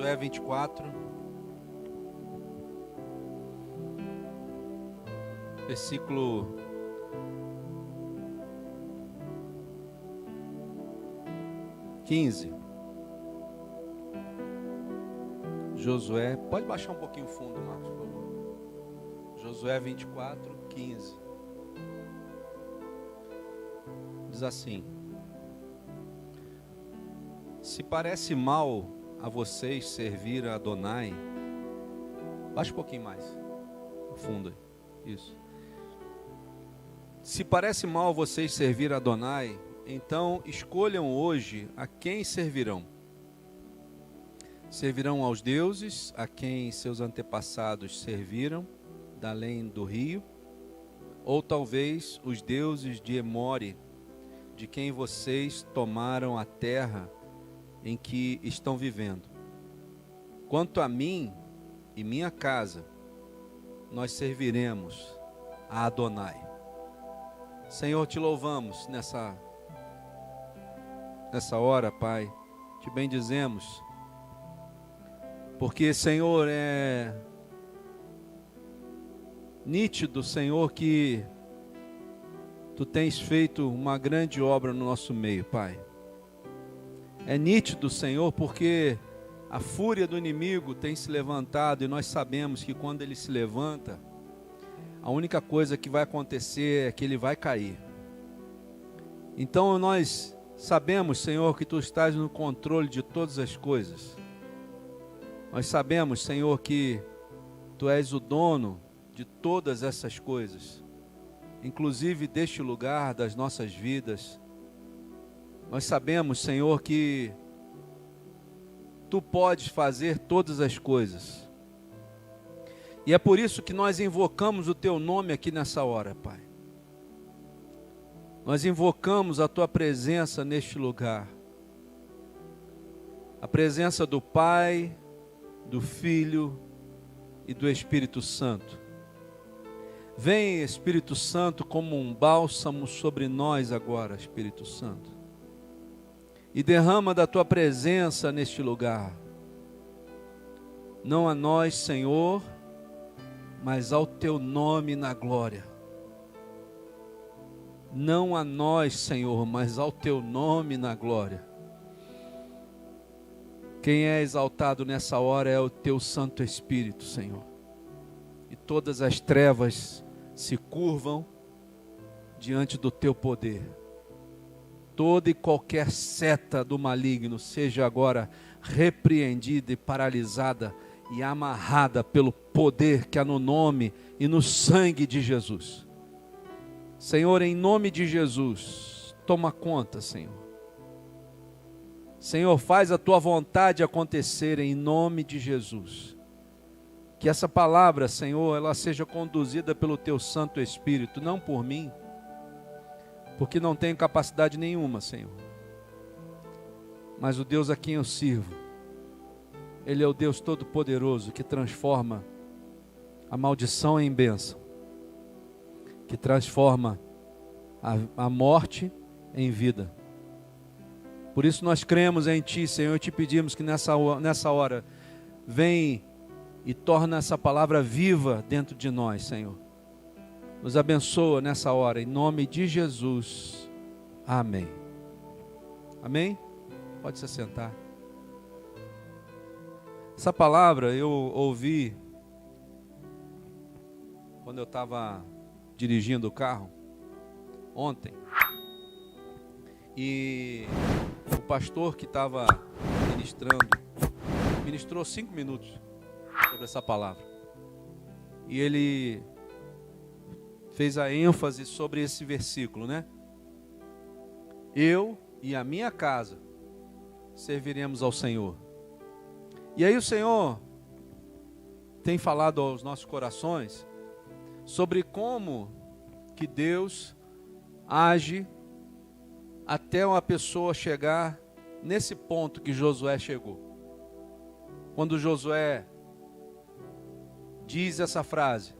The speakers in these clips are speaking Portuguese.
Josué 24, versículo 15. Josué, pode baixar um pouquinho o fundo, Marcos, por favor. Josué 24, 15. Diz assim: se parece mal a vocês servir a Adonai, baixa um pouquinho mais, o fundo aí, isso. Se parece mal a vocês servir a Adonai, então escolham hoje a quem servirão. Servirão aos deuses a quem seus antepassados serviram, da além do rio, ou talvez os deuses de Emore, de quem vocês tomaram a terra em que estão vivendo. Quanto a mim e minha casa, nós serviremos a Adonai. Senhor, te louvamos nessa hora, Pai. Te bendizemos, porque, Senhor, é nítido, Senhor, que Tu tens feito uma grande obra no nosso meio, Pai. É nítido, Senhor, porque a fúria do inimigo tem se levantado e nós sabemos que quando ele se levanta, a única coisa que vai acontecer é que ele vai cair. Então nós sabemos, Senhor, que Tu estás no controle de todas as coisas. Nós sabemos, Senhor, que Tu és o dono de todas essas coisas, inclusive deste lugar, das nossas vidas. Nós sabemos, Senhor, que Tu podes fazer todas as coisas. E é por isso que nós invocamos o Teu nome aqui nessa hora, Pai. Nós invocamos a Tua presença neste lugar. A presença do Pai, do Filho e do Espírito Santo. Vem, Espírito Santo, como um bálsamo sobre nós agora, Espírito Santo. E derrama da Tua presença neste lugar. Não a nós, Senhor, mas ao Teu nome na glória. Não a nós, Senhor, mas ao Teu nome na glória. Quem é exaltado nessa hora é o Teu Santo Espírito, Senhor. E todas as trevas se curvam diante do Teu poder. Toda e qualquer seta do maligno seja agora repreendida e paralisada e amarrada pelo poder que há no nome e no sangue de Jesus. Senhor, em nome de Jesus, toma conta, Senhor. Senhor, faz a Tua vontade acontecer em nome de Jesus. Que essa palavra, Senhor, ela seja conduzida pelo Teu Santo Espírito, não por mim, porque não tenho capacidade nenhuma, Senhor. Mas o Deus a quem eu sirvo, Ele é o Deus Todo-Poderoso que transforma a maldição em bênção, que transforma a morte em vida. Por isso nós cremos em Ti, Senhor, e Te pedimos que nessa hora, vem e torna essa palavra viva dentro de nós, Senhor. Nos abençoa nessa hora, em nome de Jesus. Amém. Amém? Pode se sentar. Essa palavra eu ouvi quando eu estava dirigindo o carro ontem. E o pastor que estava ministrou 5 minutos sobre essa palavra. E ele fez a ênfase sobre esse versículo, né? Eu e a minha casa serviremos ao Senhor. E aí o Senhor tem falado aos nossos corações sobre como que Deus age até uma pessoa chegar nesse ponto que Josué chegou. Quando Josué diz essa frase: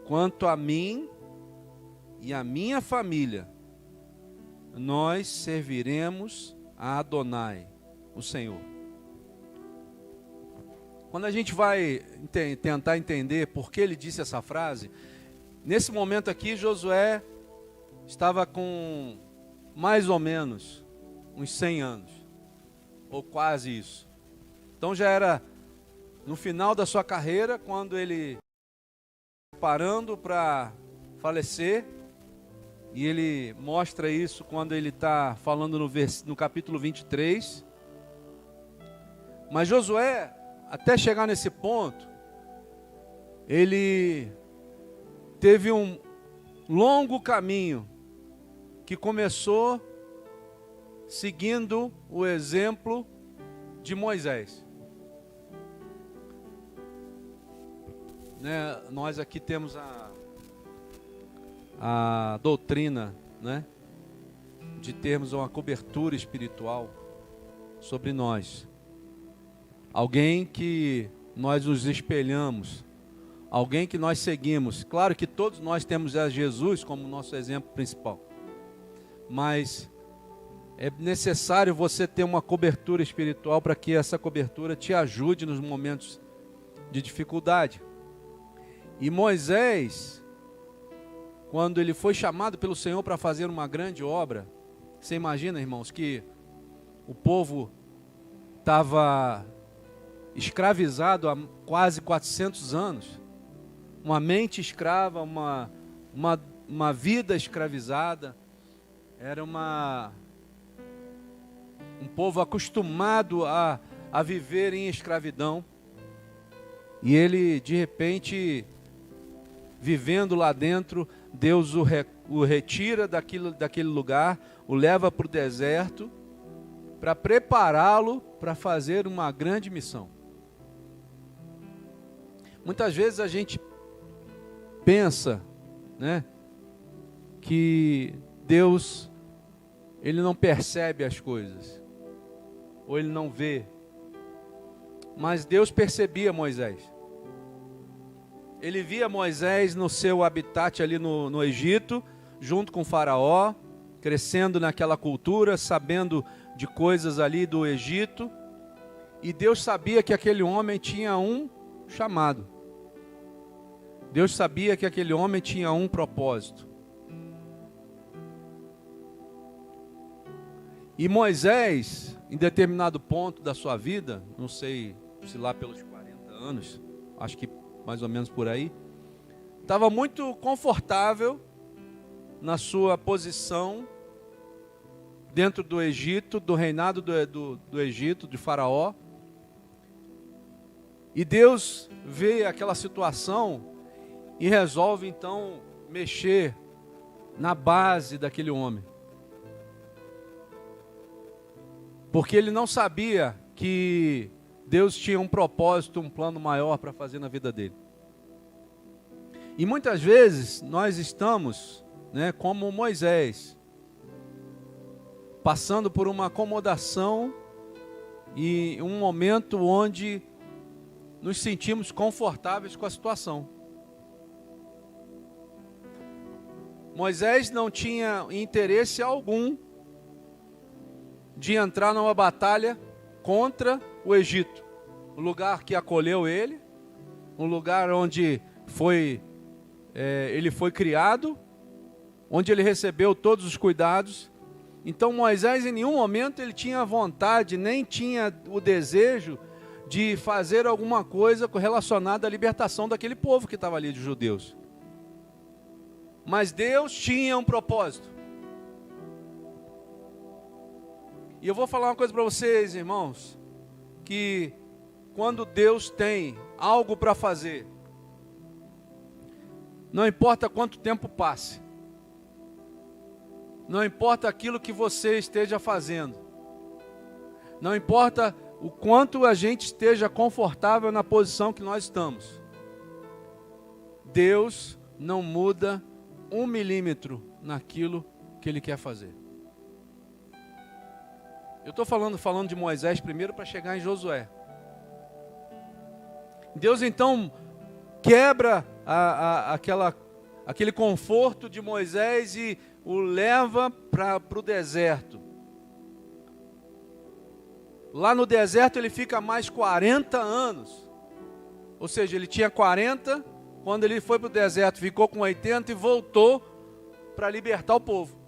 quanto a mim e a minha família, nós serviremos a Adonai, o Senhor. Quando a gente vai tentar entender por que ele disse essa frase, nesse momento aqui Josué estava com mais ou menos uns 100 anos, ou quase isso. Então já era no final da sua carreira, quando ele parando para falecer, e ele mostra isso quando ele está falando no capítulo 23. Mas Josué, até chegar nesse ponto, ele teve um longo caminho que começou seguindo o exemplo de Moisés. Né? Nós aqui temos a doutrina, né, de termos uma cobertura espiritual sobre nós. Alguém que nós nos espelhamos, alguém que nós seguimos. Claro que todos nós temos a Jesus como nosso exemplo principal, mas é necessário você ter uma cobertura espiritual para que essa cobertura te ajude nos momentos de dificuldade. E Moisés, quando ele foi chamado pelo Senhor para fazer uma grande obra, você imagina, irmãos, que o povo estava escravizado há quase 400 anos, uma mente escrava, uma vida escravizada, era um povo acostumado a viver em escravidão, e ele de repente, vivendo lá dentro, Deus o retira daquele lugar, o leva para o deserto, para prepará-lo para fazer uma grande missão. Muitas vezes a gente pensa, né, que Deus, ele não percebe as coisas, ou ele não vê. Mas Deus percebia Moisés. Ele via Moisés no seu habitat ali no Egito, junto com o faraó, crescendo naquela cultura, sabendo de coisas ali do Egito. E Deus sabia que aquele homem tinha um chamado. Deus sabia que aquele homem tinha um propósito. E Moisés, em determinado ponto da sua vida, não sei se lá pelos 40 anos, acho que mais ou menos por aí, estava muito confortável na sua posição dentro do Egito, do reinado do Egito, de Faraó. E Deus vê aquela situação e resolve então mexer na base daquele homem. Porque ele não sabia que Deus tinha um propósito, um plano maior para fazer na vida dele. E muitas vezes nós estamos, né, como Moisés, passando por uma acomodação e um momento onde nos sentimos confortáveis com a situação. Moisés não tinha interesse algum de entrar numa batalha contra o Egito, o lugar que acolheu ele, um lugar onde ele foi criado, onde ele recebeu todos os cuidados. Então Moisés em nenhum momento ele tinha vontade, nem tinha o desejo de fazer alguma coisa relacionada à libertação daquele povo que estava ali, de judeus. Mas Deus tinha um propósito. E eu vou falar uma coisa para vocês, irmãos, que quando Deus tem algo para fazer, não importa quanto tempo passe, não importa aquilo que você esteja fazendo, não importa o quanto a gente esteja confortável na posição que nós estamos, Deus não muda 1 milímetro naquilo que Ele quer fazer. Eu estou falando de Moisés primeiro para chegar em Josué. Deus então quebra aquele conforto de Moisés e o leva para o deserto. Lá no deserto ele fica mais 40 anos Ou seja, ele tinha 40, quando ele foi para o deserto, ficou com 80 e voltou para libertar o povo.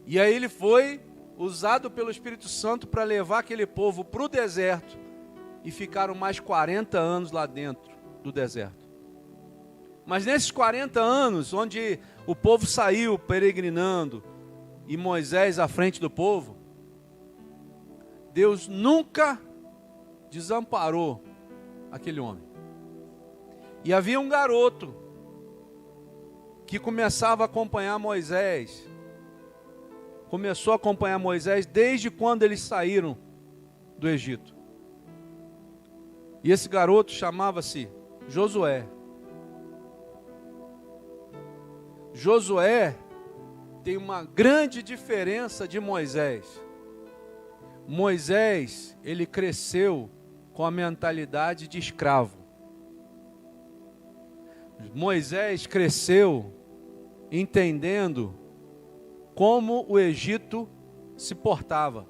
E aí ele foi usado pelo Espírito Santo para levar aquele povo para o deserto. E ficaram mais 40 anos lá dentro do deserto. Mas nesses 40 anos, onde o povo saiu peregrinando, e Moisés à frente do povo, Deus nunca desamparou aquele homem. E havia um garoto que começava a acompanhar Moisés. Começou a acompanhar Moisés desde quando eles saíram do Egito. E esse garoto chamava-se Josué. Josué tem uma grande diferença de Moisés. Moisés, ele cresceu com a mentalidade de escravo. Moisés cresceu entendendo como o Egito se portava.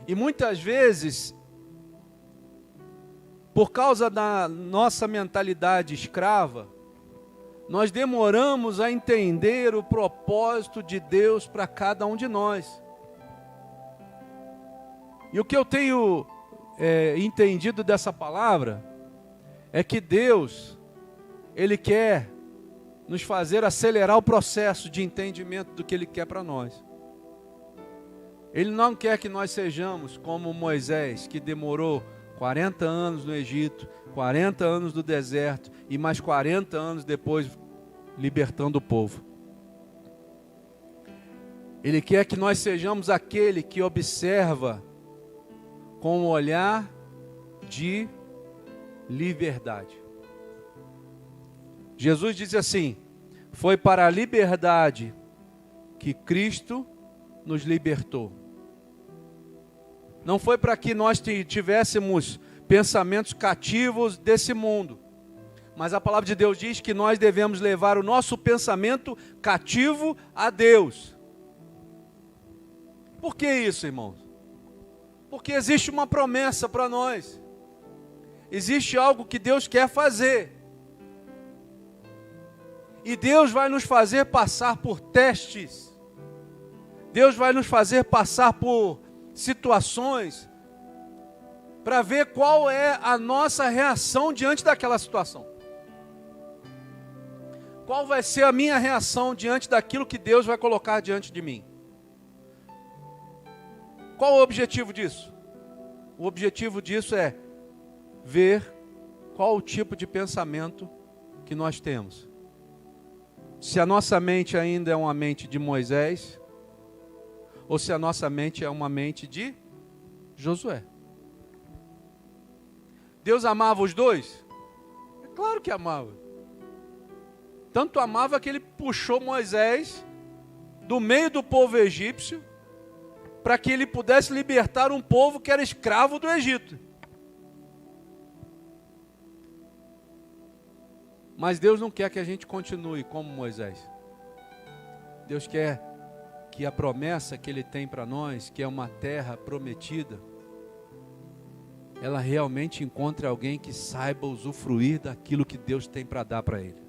E muitas vezes, por causa da nossa mentalidade escrava, nós demoramos a entender o propósito de Deus para cada um de nós. E o que eu tenho entendido dessa palavra é que Deus, Ele quer nos fazer acelerar o processo de entendimento do que Ele quer para nós. Ele não quer que nós sejamos como Moisés, que demorou 40 anos no Egito, 40 anos no deserto e mais 40 anos depois libertando o povo. Ele quer que nós sejamos aquele que observa com um olhar de liberdade. Jesus disse assim: foi para a liberdade que Cristo nos libertou. Não foi para que nós tivéssemos pensamentos cativos desse mundo, mas a palavra de Deus diz que nós devemos levar o nosso pensamento cativo a Deus. Por que isso, irmãos? Porque existe uma promessa para nós. Existe algo que Deus quer fazer. E Deus vai nos fazer passar por testes. Deus vai nos fazer passar por situações para ver qual é a nossa reação diante daquela situação. Qual vai ser a minha reação diante daquilo que Deus vai colocar diante de mim? Qual o objetivo disso? O objetivo disso é ver qual o tipo de pensamento que nós temos. Se a nossa mente ainda é uma mente de Moisés, ou se a nossa mente é uma mente de Josué. Deus amava os dois? É claro que amava. Tanto amava que ele puxou Moisés do meio do povo egípcio para que ele pudesse libertar um povo que era escravo do Egito. Mas Deus não quer que a gente continue como Moisés. Deus quer que a promessa que Ele tem para nós, que é uma terra prometida, ela realmente encontre alguém que saiba usufruir daquilo que Deus tem para dar para ele.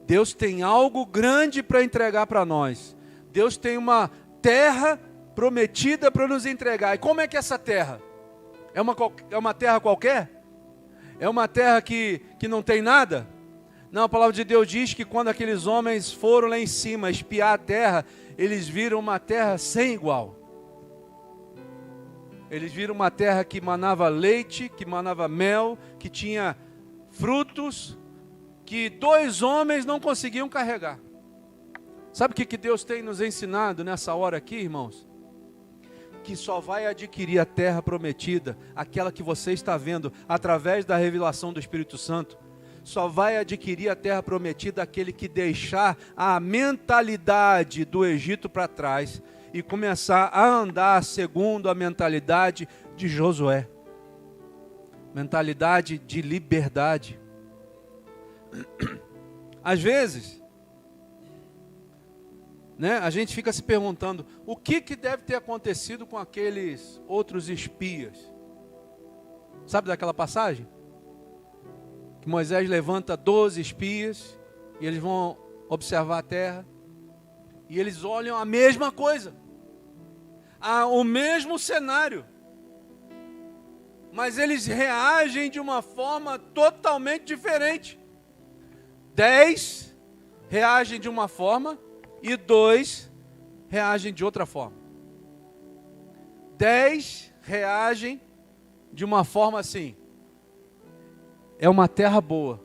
Deus tem algo grande para entregar para nós. Deus tem uma terra prometida para nos entregar. E como é que é essa terra? É uma terra qualquer? É uma terra que não tem nada? Não, a palavra de Deus diz que quando aqueles homens foram lá em cima espiar a terra, eles viram uma terra sem igual. Eles viram uma terra que manava leite, que manava mel, que tinha frutos, que 2 homens não conseguiam carregar. Sabe o que Deus tem nos ensinado nessa hora aqui, irmãos? Que só vai adquirir a terra prometida, aquela que você está vendo através da revelação do Espírito Santo. Só vai adquirir a terra prometida aquele que deixar a mentalidade do Egito para trás e começar a andar segundo a mentalidade de Josué. Mentalidade de liberdade. Às vezes, a gente fica se perguntando o que deve ter acontecido com aqueles outros espias. Sabe daquela passagem? Que Moisés levanta 12 espias e eles vão observar a terra e eles olham a mesma coisa, o mesmo cenário, mas eles reagem de uma forma totalmente diferente. 10 reagem de uma forma e 2 reagem de outra forma. 10 reagem de uma forma assim: é uma terra boa,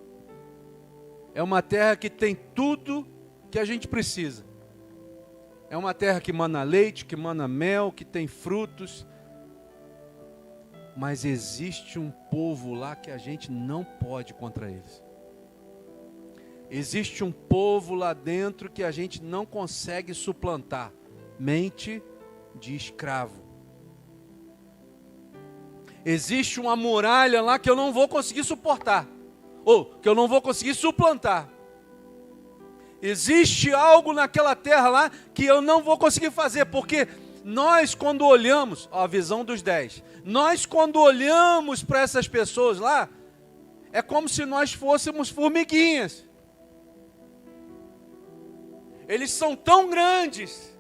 é uma terra que tem tudo que a gente precisa, é uma terra que mana leite, que mana mel, que tem frutos, mas existe um povo lá que a gente não pode contra eles. Existe um povo lá dentro que a gente não consegue suplantar. Mente de escravo. Existe uma muralha lá que eu não vou conseguir suportar, ou que eu não vou conseguir suplantar. Existe algo naquela terra lá que eu não vou conseguir fazer, porque nós quando olhamos, a visão dos 10, nós quando olhamos para essas pessoas lá, é como se nós fôssemos formiguinhas. Eles são tão grandes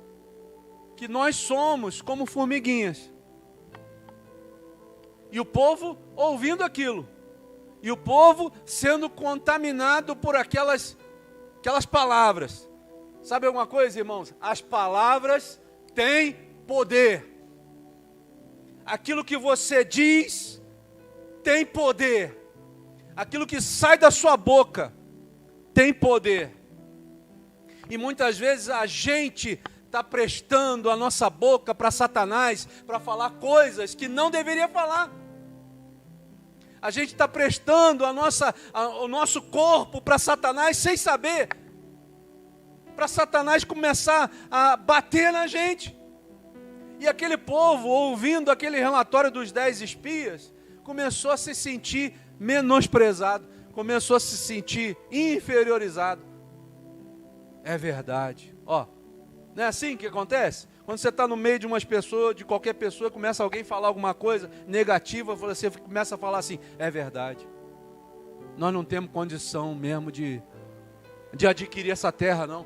que nós somos como formiguinhas. E o povo ouvindo aquilo. E o povo sendo contaminado por aquelas palavras. Sabe alguma coisa, irmãos? As palavras têm poder. Aquilo que você diz tem poder. Aquilo que sai da sua boca tem poder. E muitas vezes a gente está prestando a nossa boca para Satanás, para falar coisas que não deveria falar. A gente está prestando o nosso corpo para Satanás sem saber, para Satanás começar a bater na gente. E aquele povo, ouvindo aquele relatório dos 10 espias, começou a se sentir menosprezado, começou a se sentir inferiorizado. É verdade. Ó, não é assim que acontece? Quando você está no meio de umas pessoas, de qualquer pessoa, começa alguém a falar alguma coisa negativa, você começa a falar assim: é verdade. Nós não temos condição mesmo de adquirir essa terra, não.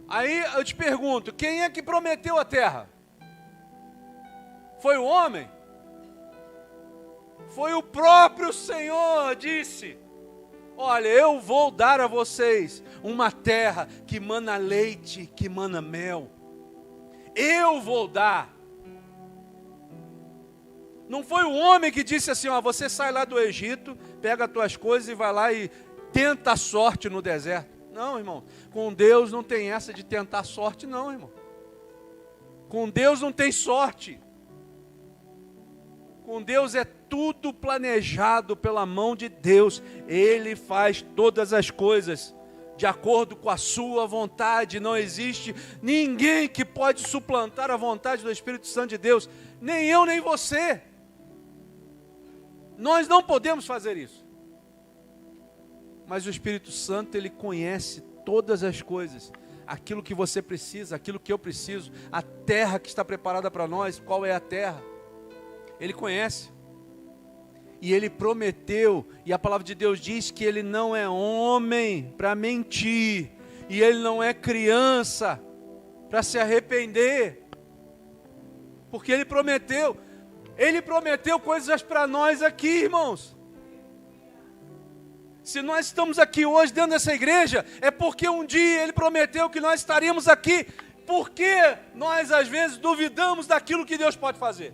Aí eu te pergunto, quem é que prometeu a terra? Foi o homem? Foi o próprio Senhor, disse: olha, eu vou dar a vocês uma terra que mana leite, que mana mel. Eu vou dar. Não foi o homem que disse assim: ó, você sai lá do Egito, pega as tuas coisas e vai lá e tenta a sorte no deserto. Não, irmão. Com Deus não tem essa de tentar sorte, não, irmão. Com Deus não tem sorte. Com Deus é tudo planejado pela mão de Deus. Ele faz todas as coisas de acordo com a sua vontade. Não existe ninguém que pode suplantar a vontade do Espírito Santo de Deus. Nem eu, nem você. Nós não podemos fazer isso. Mas o Espírito Santo, ele conhece todas as coisas. Aquilo que você precisa, aquilo que eu preciso. A terra que está preparada para nós. Qual é a terra? Ele conhece. E ele prometeu, e a palavra de Deus diz que ele não é homem para mentir, e ele não é criança para se arrepender, porque ele prometeu coisas para nós aqui, irmãos. Se nós estamos aqui hoje dentro dessa igreja, é porque um dia ele prometeu que nós estaríamos aqui, porque nós às vezes duvidamos daquilo que Deus pode fazer.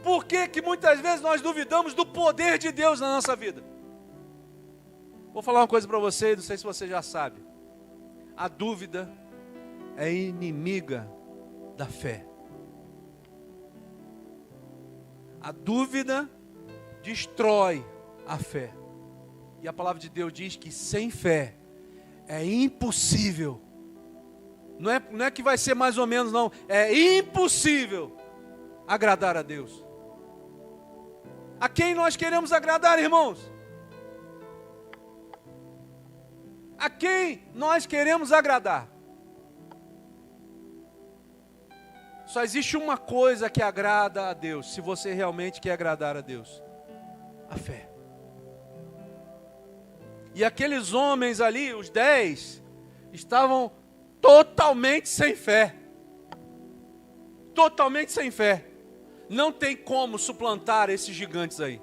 Por que muitas vezes nós duvidamos do poder de Deus na nossa vida? Vou falar uma coisa para você, não sei se você já sabe. A dúvida é inimiga da fé. A dúvida destrói a fé. E a palavra de Deus diz que sem fé é impossível. Não é que vai ser mais ou menos, não. É impossível agradar a Deus. A quem nós queremos agradar, irmãos? A quem nós queremos agradar? Só existe uma coisa que agrada a Deus, se você realmente quer agradar a Deus: a fé. E aqueles homens ali, os 10, estavam totalmente sem fé. Totalmente sem fé. Não tem como suplantar esses gigantes aí.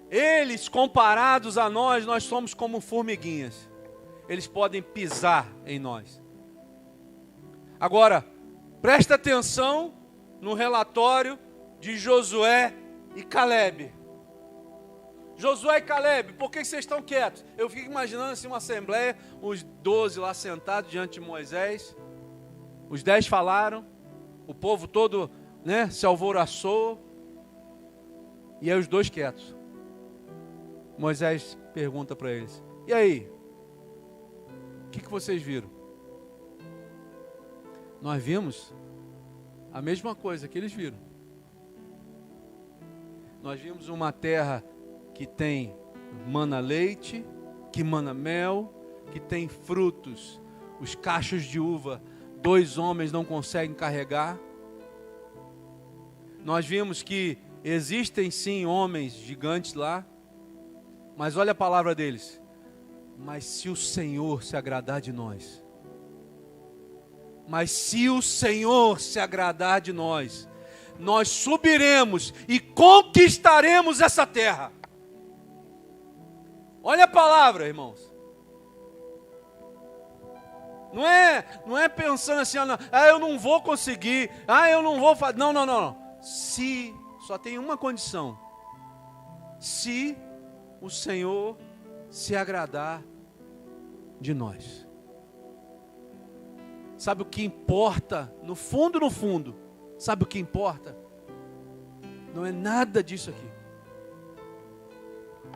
Eles, comparados a nós somos como formiguinhas. Eles podem pisar em nós. Agora, presta atenção no relatório de Josué e Calebe. Josué e Calebe, por que vocês estão quietos? Eu fico imaginando assim uma assembleia, os 12 lá sentados diante de Moisés. Os 10 falaram, o povo todo, se alvoroçou. E aí os 2 quietos. Moisés pergunta para eles: e aí? O que vocês viram? Nós vimos a mesma coisa que eles viram. Nós vimos uma terra que tem mana leite, que mana mel, que tem frutos. Os cachos de uva, 2 homens não conseguem carregar. Nós vimos que existem sim homens gigantes lá, mas olha a palavra deles: mas se o Senhor se agradar de nós, mas se o Senhor se agradar de nós, nós subiremos e conquistaremos essa terra. Olha a palavra, irmãos. Não é pensando assim, eu não vou conseguir, eu não vou fazer. Não. Se, só tem uma condição: se o Senhor se agradar de nós. Sabe o que importa? No fundo, sabe o que importa? Não é nada disso aqui.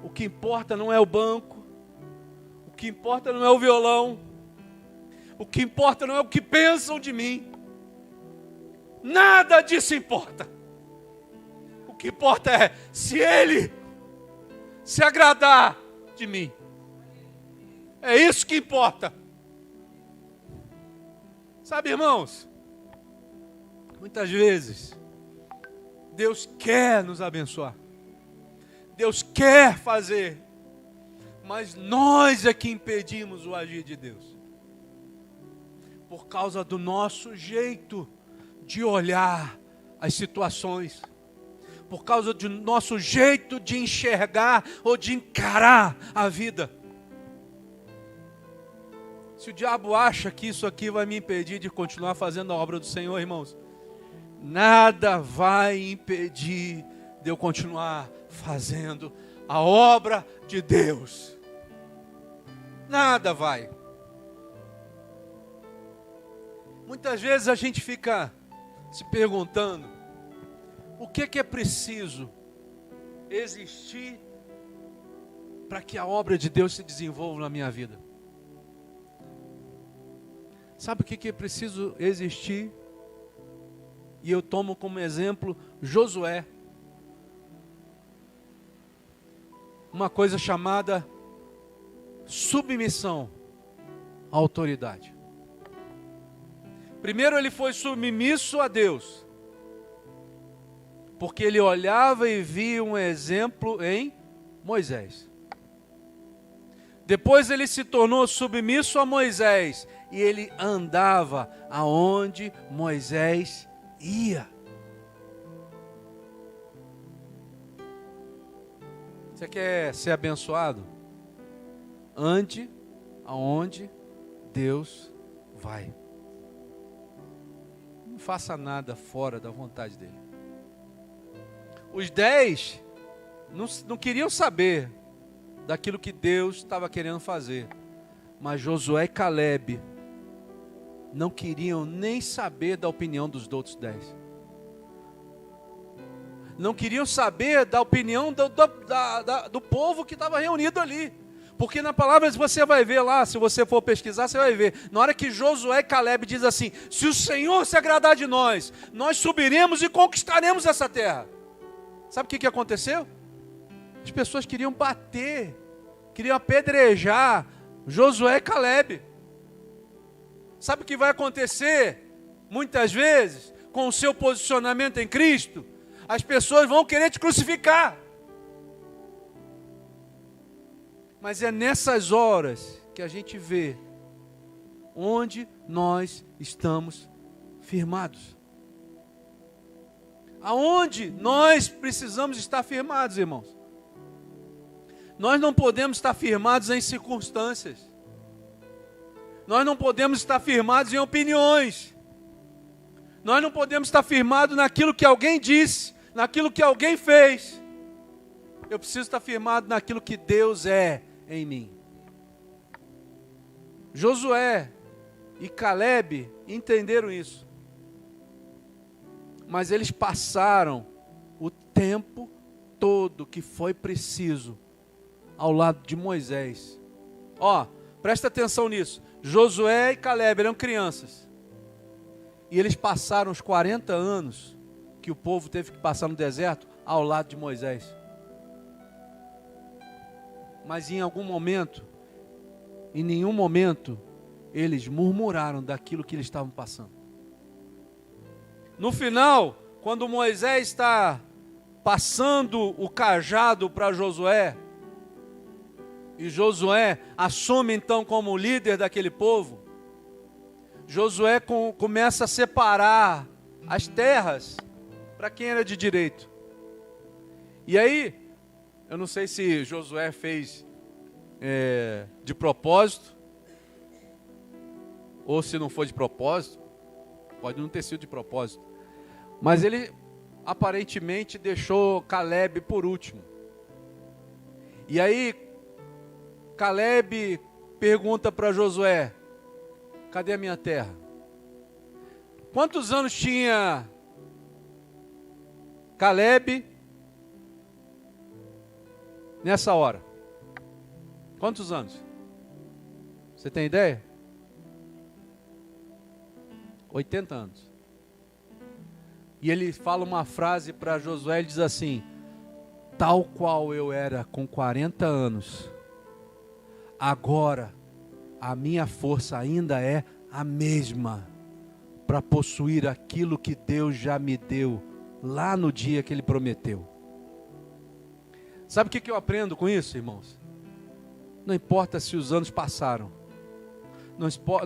O que importa não é o banco, o que importa não é o violão, o que importa não é o que pensam de mim. Nada disso importa. O que importa é se Ele se agradar de mim. É isso que importa. Sabe, irmãos, muitas vezes Deus quer nos abençoar, Deus quer fazer, mas nós é que impedimos o agir de Deus, por causa do nosso jeito de olhar as situações, por causa do nosso jeito de enxergar ou de encarar a vida. Se o diabo acha que isso aqui vai me impedir de continuar fazendo a obra do Senhor, irmãos, nada vai impedir de eu continuar fazendo a obra de Deus. Nada vai. Muitas vezes a gente fica se perguntando: o que é preciso existir para que a obra de Deus se desenvolva na minha vida? Sabe o que é preciso existir? E eu tomo como exemplo Josué. Uma coisa chamada submissão à autoridade. Primeiro ele foi submisso a Deus, porque ele olhava e via um exemplo em Moisés. Depois ele se tornou submisso a Moisés, e ele andava aonde Moisés ia. Você quer ser abençoado? Ande aonde Deus vai. Não faça nada fora da vontade dele. Os 10 não queriam saber daquilo que Deus estava querendo fazer, mas Josué e Calebe não queriam nem saber da opinião dos outros 10. Não queriam saber da opinião do povo que estava reunido ali. Porque na palavra você vai ver lá, se você for pesquisar, você vai ver. Na hora que Josué e Calebe diz assim: se o Senhor se agradar de nós, nós subiremos e conquistaremos essa terra. Sabe o que aconteceu? As pessoas queriam bater, queriam apedrejar Josué e Calebe. Sabe o que vai acontecer muitas vezes, com o seu posicionamento em Cristo, as pessoas vão querer te crucificar. Mas é nessas horas que a gente vê onde nós estamos firmados. Aonde nós precisamos estar firmados, irmãos? Nós não podemos estar firmados em circunstâncias. Nós não podemos estar firmados em opiniões. Nós não podemos estar firmados naquilo que alguém disse, naquilo que alguém fez. Eu preciso estar firmado naquilo que Deus é em mim. Josué e Caleb entenderam isso. Mas eles passaram o tempo todo que foi preciso ao lado de Moisés. Presta atenção nisso. Josué e Caleb eram crianças. E eles passaram os 40 anos que o povo teve que passar no deserto ao lado de Moisés. Mas em nenhum momento, eles murmuraram daquilo que eles estavam passando. No final, quando Moisés está passando o cajado para Josué, e Josué assume então como líder daquele povo, Josué começa a separar as terras para quem era de direito. E aí, eu não sei se Josué fez de propósito, ou se não foi de propósito, pode não ter sido de propósito, mas ele aparentemente deixou Caleb por último. E aí, Caleb pergunta para Josué: cadê a minha terra? Quantos anos tinha Caleb nessa hora? Quantos anos? Você tem ideia? 80 anos. E ele fala uma frase para Josué, ele diz assim: tal qual eu era com 40 anos, agora a minha força ainda é a mesma para possuir aquilo que Deus já me deu lá no dia que Ele prometeu. Sabe o que eu aprendo com isso, irmãos? Não importa se os anos passaram,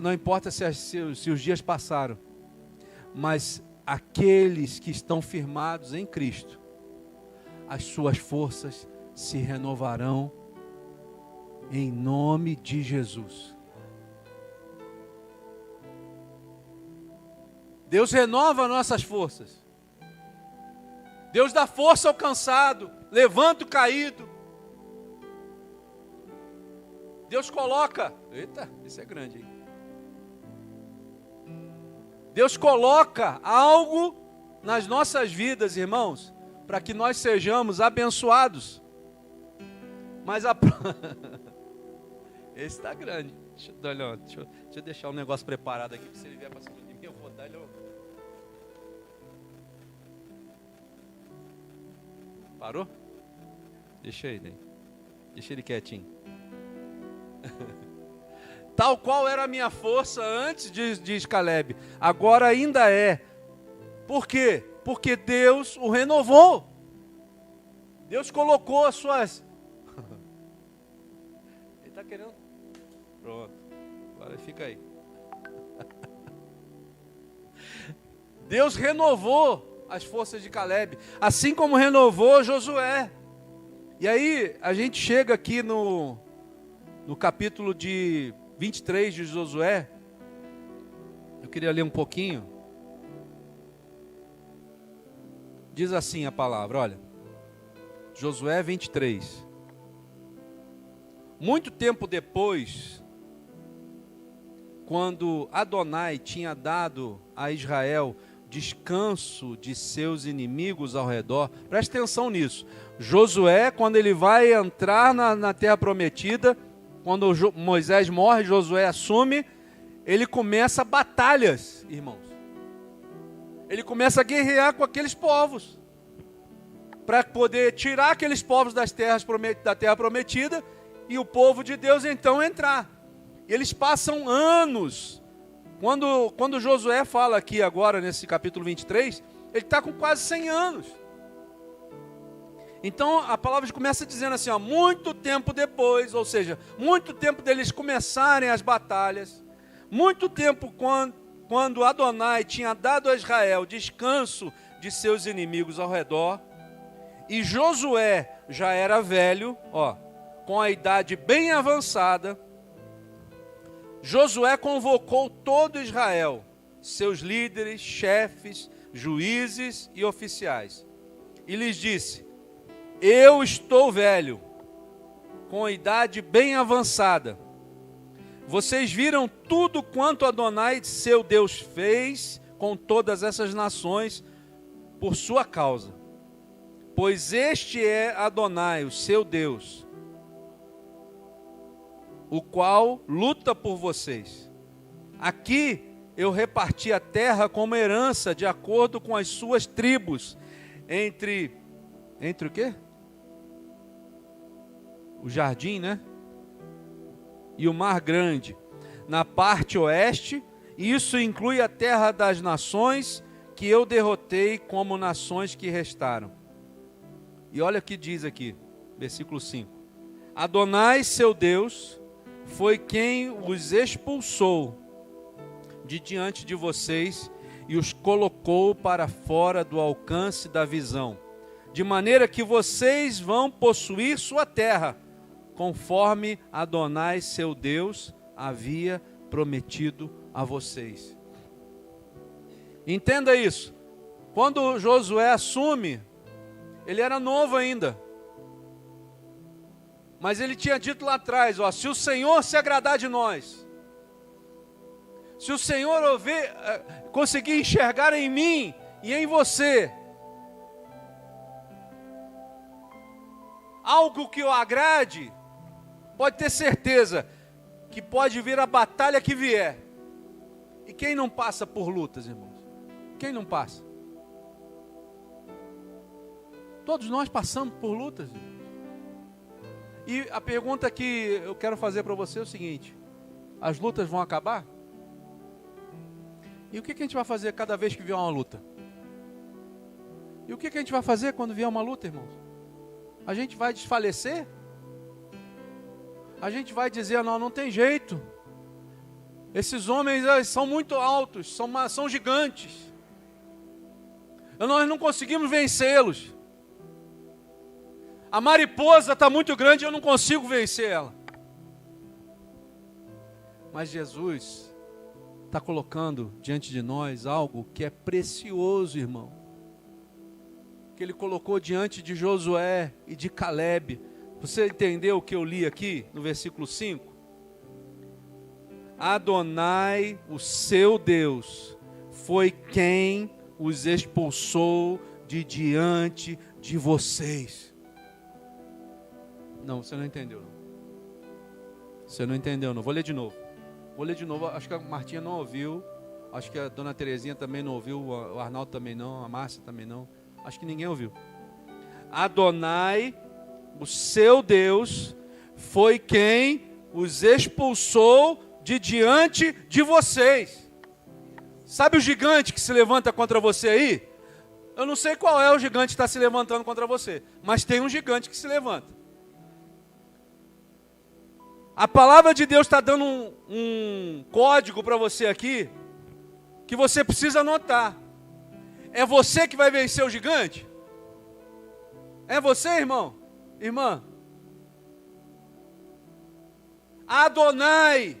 não importa se os dias passaram, mas aqueles que estão firmados em Cristo, as suas forças se renovarão em nome de Jesus. Deus renova nossas forças. Deus dá força ao cansado, levanta o caído. Deus coloca, eita, isso é grande, hein? Deus coloca algo nas nossas vidas, irmãos, para que nós sejamos abençoados. Mas esse está grande. Deixa eu deixar um negócio preparado aqui, se ele vier para cima de mim, eu vou dar ele. Parou? Deixa ele quietinho. Tal qual era a minha força antes, diz Caleb, agora ainda é. Por quê? Porque Deus o renovou. Deus colocou as suas... Ele está querendo... Pronto, agora fica aí. Deus renovou as forças de Caleb, assim como renovou Josué. E aí, a gente chega aqui no capítulo de 23 de Josué. Eu queria ler um pouquinho. Diz assim a palavra, olha. Josué 23. Muito tempo depois, quando Adonai tinha dado a Israel descanso de seus inimigos ao redor, preste atenção nisso. Josué, quando ele vai entrar na terra prometida, quando Moisés morre, Josué assume, ele começa batalhas, irmãos. Ele começa a guerrear com aqueles povos, para poder tirar aqueles povos da terra prometida, e o povo de Deus então entrar. E eles passam anos Quando Josué fala aqui agora, nesse capítulo 23, ele está com quase 100 anos. Então a palavra começa dizendo assim, ó, muito tempo depois, ou seja, muito tempo deles começarem as batalhas, muito tempo quando Adonai tinha dado a Israel descanso de seus inimigos ao redor, e Josué já era velho, ó, com a idade bem avançada, Josué convocou todo Israel, seus líderes, chefes, juízes e oficiais, e lhes disse: eu estou velho, com a idade bem avançada. Vocês viram tudo quanto Adonai, seu Deus, fez com todas essas nações por sua causa. Pois este é Adonai, o seu Deus, o qual luta por vocês. Aqui eu reparti a terra como herança de acordo com as suas tribos, entre o quê? O jardim, né? E o mar grande, na parte oeste, e isso inclui a terra das nações que eu derrotei como nações que restaram. E olha o que diz aqui, versículo 5. Adonai, seu Deus, foi quem os expulsou de diante de vocês e os colocou para fora do alcance da visão, de maneira que vocês vão possuir sua terra, conforme Adonai, seu Deus, havia prometido a vocês. Entenda isso. Quando Josué assume, ele era novo ainda. Mas ele tinha dito lá atrás, ó, se o Senhor se agradar de nós, se o Senhor conseguir enxergar em mim e em você algo que o agrade, pode ter certeza que pode vir a batalha que vier. E quem não passa por lutas, irmãos? Quem não passa? Todos nós passamos por lutas. E a pergunta que eu quero fazer para você é o seguinte: as lutas vão acabar? E o que a gente vai fazer cada vez que vier uma luta? E o que a gente vai fazer quando vier uma luta, irmãos? A gente vai desfalecer? A gente vai dizer, não tem jeito. Esses homens são muito altos, são gigantes. Nós não conseguimos vencê-los. A mariposa está muito grande, eu não consigo vencer ela. Mas Jesus está colocando diante de nós algo que é precioso, irmão. Que Ele colocou diante de Josué e de Calebe. Você entendeu o que eu li aqui no versículo 5? Adonai, o seu Deus, foi quem os expulsou de diante de vocês. Não, você não entendeu. Você não entendeu, não. Vou ler de novo. Acho que a Martinha não ouviu. Acho que a dona Terezinha também não ouviu. O Arnaldo também não. A Márcia também não. Acho que ninguém ouviu. Adonai, o seu Deus, foi quem os expulsou de diante de vocês. Sabe o gigante que se levanta contra você aí? Eu não sei qual é o gigante que está se levantando contra você, mas tem um gigante que se levanta. A palavra de Deus está dando um código para você aqui, que você precisa anotar. É você que vai vencer o gigante? É você, irmão? Irmã? Adonai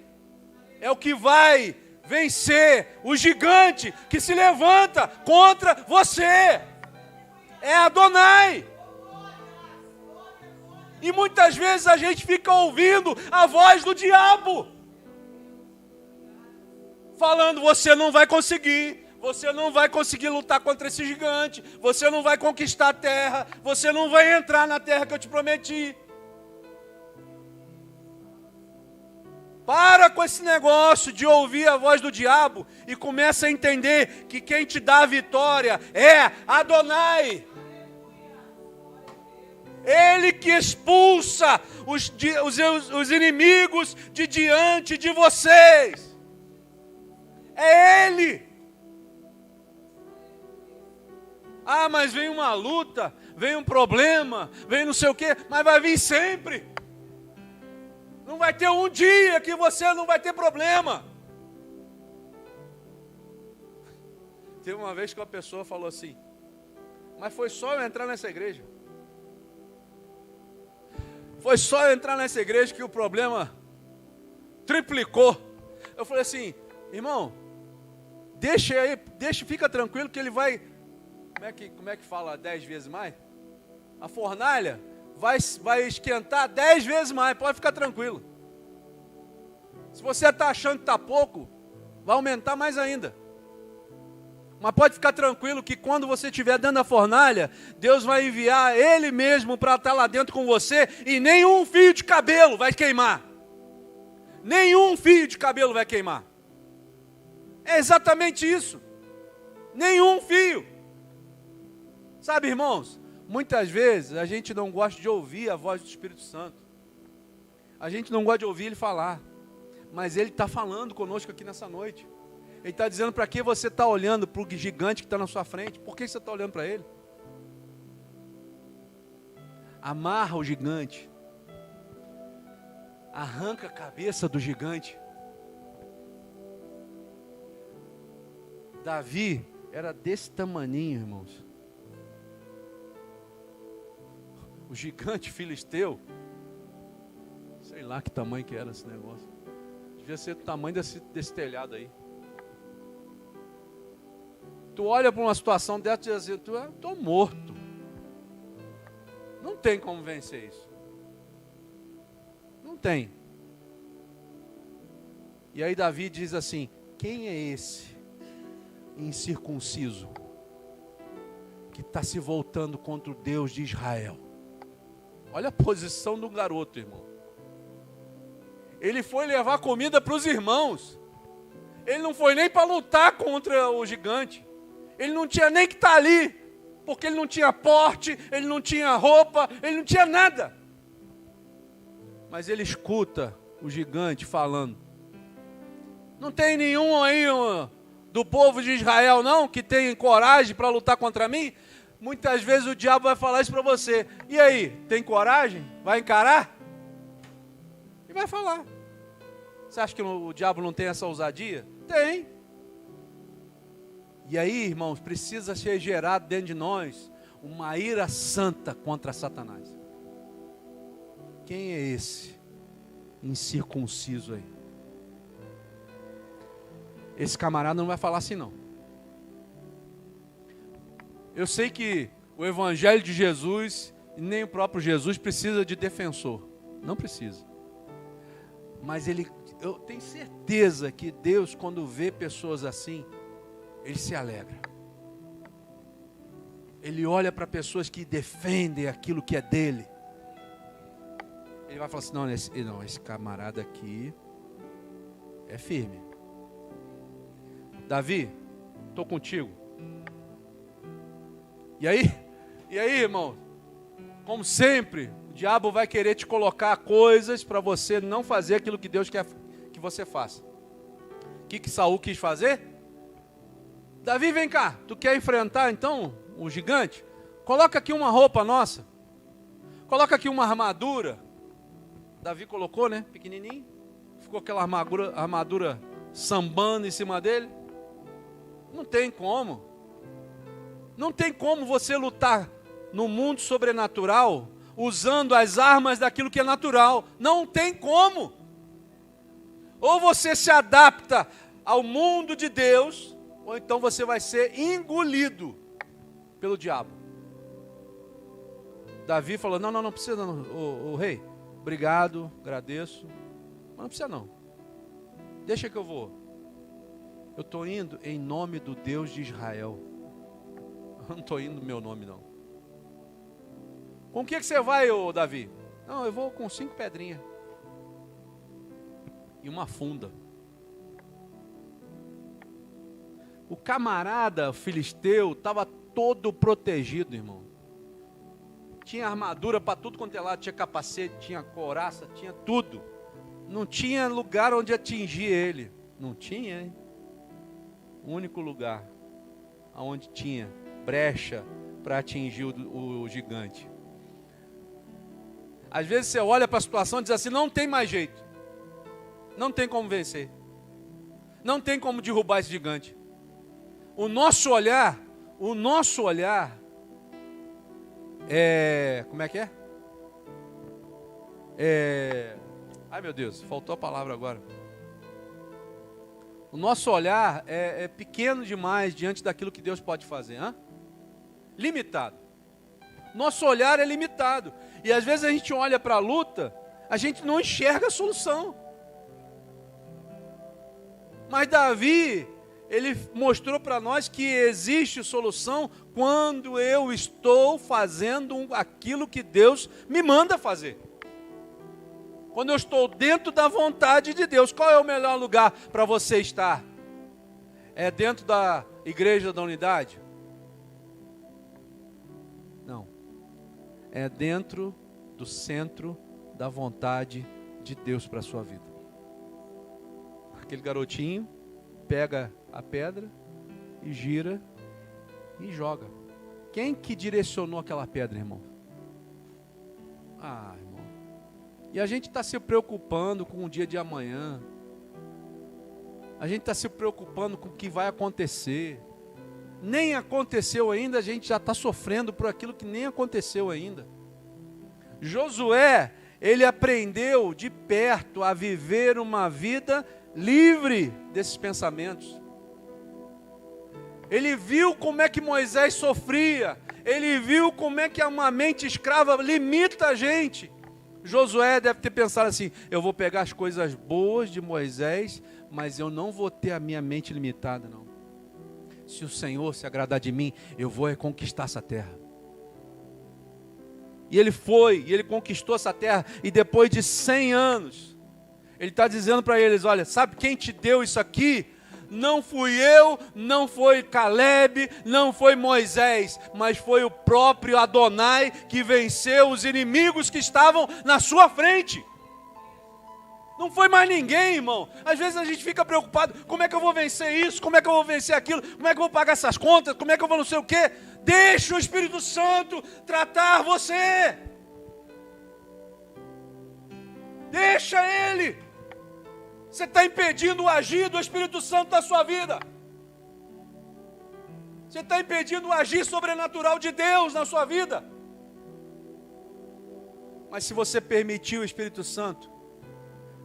é o que vai vencer o gigante que se levanta contra você. É Adonai. E muitas vezes a gente fica ouvindo a voz do diabo, falando, você não vai conseguir lutar contra esse gigante, você não vai conquistar a terra, você não vai entrar na terra que eu te prometi. Para com esse negócio de ouvir a voz do diabo e começa a entender que quem te dá a vitória é Adonai. Ele que expulsa os inimigos de diante de vocês. É Ele. Ah, mas vem uma luta, vem um problema, vem não sei o quê, mas vai vir sempre. Não vai ter um dia que você não vai ter problema. Teve uma vez que uma pessoa falou assim, mas foi só eu entrar nessa igreja. Foi só eu entrar nessa igreja que o problema triplicou. Eu falei assim, irmão, deixa aí, fica tranquilo que ele vai, como é que fala 10 vezes mais? A fornalha vai esquentar 10 vezes mais, pode ficar tranquilo. Se você está achando que está pouco, vai aumentar mais ainda. Mas pode ficar tranquilo que quando você estiver dentro da fornalha, Deus vai enviar Ele mesmo para estar lá dentro com você e nenhum fio de cabelo vai queimar. Nenhum fio de cabelo vai queimar. É exatamente isso. Nenhum fio. Sabe, irmãos, muitas vezes a gente não gosta de ouvir a voz do Espírito Santo. A gente não gosta de ouvir Ele falar. Mas Ele está falando conosco aqui nessa noite. Ele está dizendo para que você está olhando para o gigante que está na sua frente. Por que você está olhando para ele? Amarra o gigante. Arranca a cabeça do gigante. Davi era desse tamaninho, irmãos. O gigante filisteu. Sei lá que tamanho que era esse negócio. Devia ser do tamanho desse telhado aí. Tu olha para uma situação dessa e diz assim, estou morto. Não tem como vencer isso. Não tem. E aí Davi diz assim, quem é esse incircunciso que está se voltando contra o Deus de Israel? Olha a posição do garoto, irmão. Ele foi levar comida para os irmãos. Ele não foi nem para lutar contra o gigante. Ele não tinha nem que estar ali, porque ele não tinha porte, ele não tinha roupa, ele não tinha nada. Mas ele escuta o gigante falando. Não tem nenhum aí do povo de Israel não, que tem coragem para lutar contra mim? Muitas vezes o diabo vai falar isso para você. E aí, tem coragem? Vai encarar? E vai falar. Você acha que o diabo não tem essa ousadia? Tem. E aí, irmãos, precisa ser gerado dentro de nós uma ira santa contra Satanás. Quem é esse incircunciso aí? Esse camarada não vai falar assim não. Eu sei que o evangelho de Jesus e nem o próprio Jesus precisa de defensor. Não precisa. Mas eu tenho certeza que Deus, quando vê pessoas assim, Ele se alegra. Ele olha para pessoas que defendem aquilo que é dele. Ele vai falar assim, não, esse camarada aqui é firme. Davi, estou contigo. E aí, irmão, como sempre, o diabo vai querer te colocar coisas para você não fazer aquilo que Deus quer que você faça. O que Saul quis fazer? Davi, vem cá, tu quer enfrentar então o gigante? Coloca aqui uma roupa nossa. Coloca aqui uma armadura. Davi colocou, né? Pequenininho. Ficou aquela armadura sambando em cima dele. Não tem como. Não tem como você lutar no mundo sobrenatural usando as armas daquilo que é natural. Não tem como. Ou você se adapta ao mundo de Deus, ou então você vai ser engolido pelo diabo. Davi falou, não precisa não, o rei, obrigado, agradeço, mas não precisa não, deixa que eu vou. Eu estou indo em nome do Deus de Israel, eu não estou indo no meu nome não. Com o que você vai, ô Davi? Não, eu vou com 5 pedrinhas e uma funda. O camarada filisteu estava todo protegido, irmão. Tinha armadura para tudo quanto é lado, tinha capacete, tinha couraça, tinha tudo. Não tinha lugar onde atingir ele. Não tinha, hein? o único lugar onde tinha brecha para atingir o gigante. Às vezes você olha para a situação e diz assim, não tem mais jeito. Não tem como vencer. Não tem como derrubar esse gigante. O nosso olhar é... Como é que é? Ai meu Deus, faltou a palavra agora. O nosso olhar é pequeno demais diante daquilo que Deus pode fazer. Limitado. Nosso olhar é limitado. E às vezes a gente olha para a luta, a gente não enxerga a solução. Mas Davi, ele mostrou para nós que existe solução quando eu estou fazendo aquilo que Deus me manda fazer. Quando eu estou dentro da vontade de Deus. Qual é o melhor lugar para você estar? É dentro da igreja da unidade? Não. É dentro do centro da vontade de Deus para a sua vida. Aquele garotinho pega a pedra e gira e joga. Quem que direcionou aquela pedra, irmão? Irmão. E a gente está se preocupando com o dia de amanhã. A gente está se preocupando com o que vai acontecer. Nem aconteceu ainda, a gente já está sofrendo por aquilo que nem aconteceu ainda. Josué, ele aprendeu de perto a viver uma vida livre desses pensamentos. Ele viu como é que Moisés sofria. Ele viu como é que uma mente escrava limita a gente. Josué deve ter pensado assim, eu vou pegar as coisas boas de Moisés, mas eu não vou ter a minha mente limitada, não. Se o Senhor se agradar de mim, eu vou conquistar essa terra. E ele foi, e ele conquistou essa terra, e depois de 100 anos, ele está dizendo para eles, olha, sabe quem te deu isso aqui? Não fui eu, não foi Caleb, não foi Moisés, mas foi o próprio Adonai que venceu os inimigos que estavam na sua frente. Não foi mais ninguém, irmão. Às vezes a gente fica preocupado, como é que eu vou vencer isso? Como é que eu vou vencer aquilo? Como é que eu vou pagar essas contas? Como é que eu vou não sei o quê? Deixa o Espírito Santo tratar você. Deixa Ele. Você está impedindo o agir do Espírito Santo na sua vida. Você está impedindo o agir sobrenatural de Deus na sua vida. Mas se você permitir o Espírito Santo,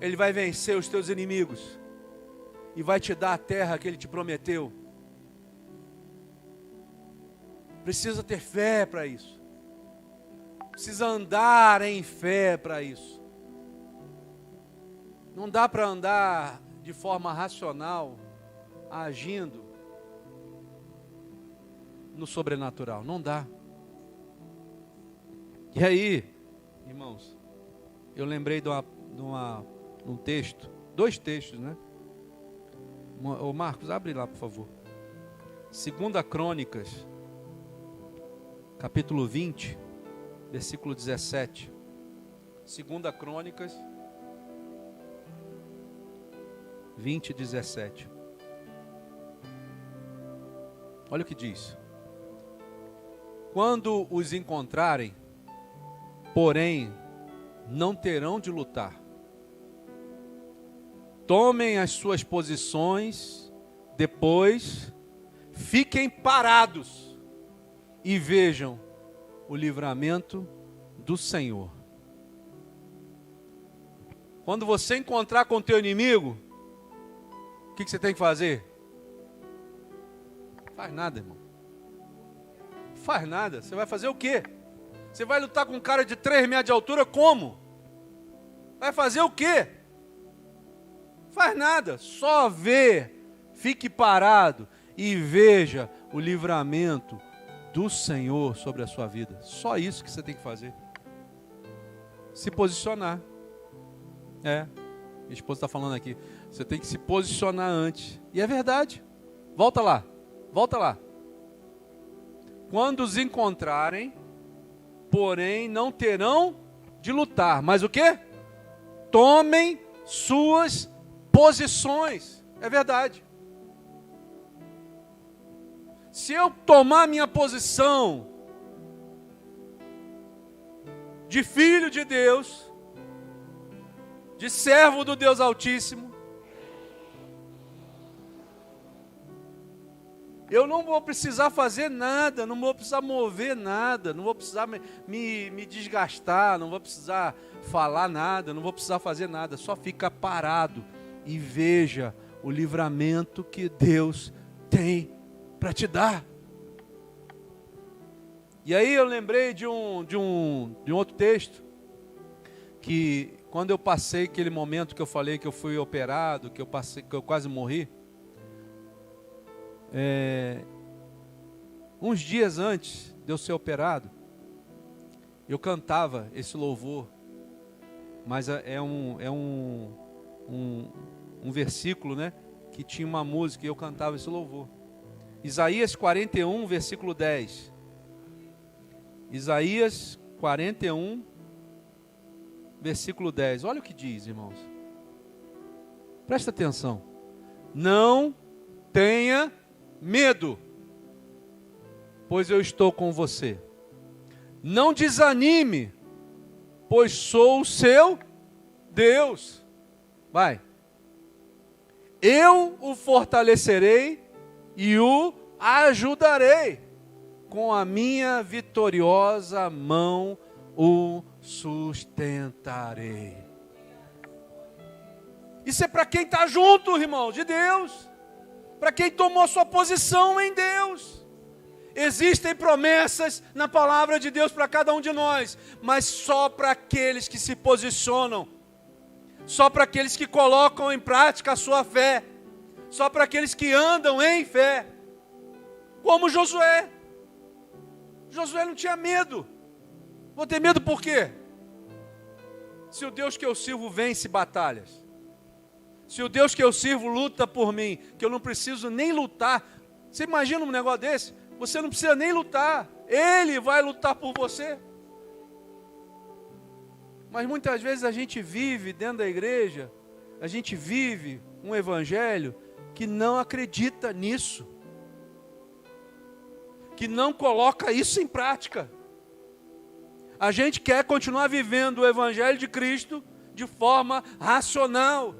Ele vai vencer os teus inimigos e vai te dar a terra que Ele te prometeu. Precisa ter fé para isso. Precisa andar em fé para isso. Não dá para andar de forma racional, agindo no sobrenatural. Não dá. E aí, irmãos, eu lembrei de um texto, 2 textos, né? Ô Marcos, abre lá, por favor. 2 Crônicas, capítulo 20, versículo 17. 2 Crônicas 20, 17. Olha o que diz. Quando os encontrarem, porém, não terão de lutar. Tomem as suas posições, depois fiquem parados e vejam o livramento do Senhor. Quando você encontrar com o teu inimigo, o que você tem que fazer? Faz nada, irmão. Faz nada. Você vai fazer o quê? Você vai lutar com um cara de 3 metros de altura como? Vai fazer o quê? Faz nada. Só vê. Fique parado e veja o livramento do Senhor sobre a sua vida. Só isso que você tem que fazer. Se posicionar. Minha esposa está falando aqui. Você tem que se posicionar antes. E é verdade. Volta lá. Volta lá. Quando os encontrarem, porém não terão de lutar. Mas o quê? Tomem suas posições. É verdade. Se eu tomar minha posição de filho de Deus, de servo do Deus Altíssimo, eu não vou precisar fazer nada, não vou precisar mover nada, não vou precisar me desgastar, não vou precisar falar nada, não vou precisar fazer nada, só fica parado e veja o livramento que Deus tem para te dar. E aí eu lembrei de um outro texto, que quando eu passei aquele momento que eu falei que eu fui operado, que eu quase morri, uns dias antes de eu ser operado, eu cantava esse louvor, mas é um versículo, né, que tinha uma música e eu cantava esse louvor. Isaías 41, versículo 10. Isaías 41, versículo 10. Olha o que diz, irmãos. Presta atenção. Não tenha medo, pois eu estou com você. Não desanime, pois sou o seu Deus. Vai. Eu o fortalecerei e o ajudarei. Com a minha vitoriosa mão o sustentarei. Isso é para quem está junto, irmão, de Deus. Para quem tomou sua posição em Deus. Existem promessas na palavra de Deus para cada um de nós, mas só para aqueles que se posicionam, só para aqueles que colocam em prática a sua fé, só para aqueles que andam em fé, como Josué. Josué não tinha medo. Vou ter medo por quê? Se o Deus que eu sirvo vence batalhas, se o Deus que eu sirvo luta por mim, que eu não preciso nem lutar. Você imagina um negócio desse? Você não precisa nem lutar, Ele vai lutar por você. Mas muitas vezes a gente vive dentro da igreja, a gente vive um evangelho que não acredita nisso, que não coloca isso em prática. A gente quer continuar vivendo o evangelho de Cristo de forma racional.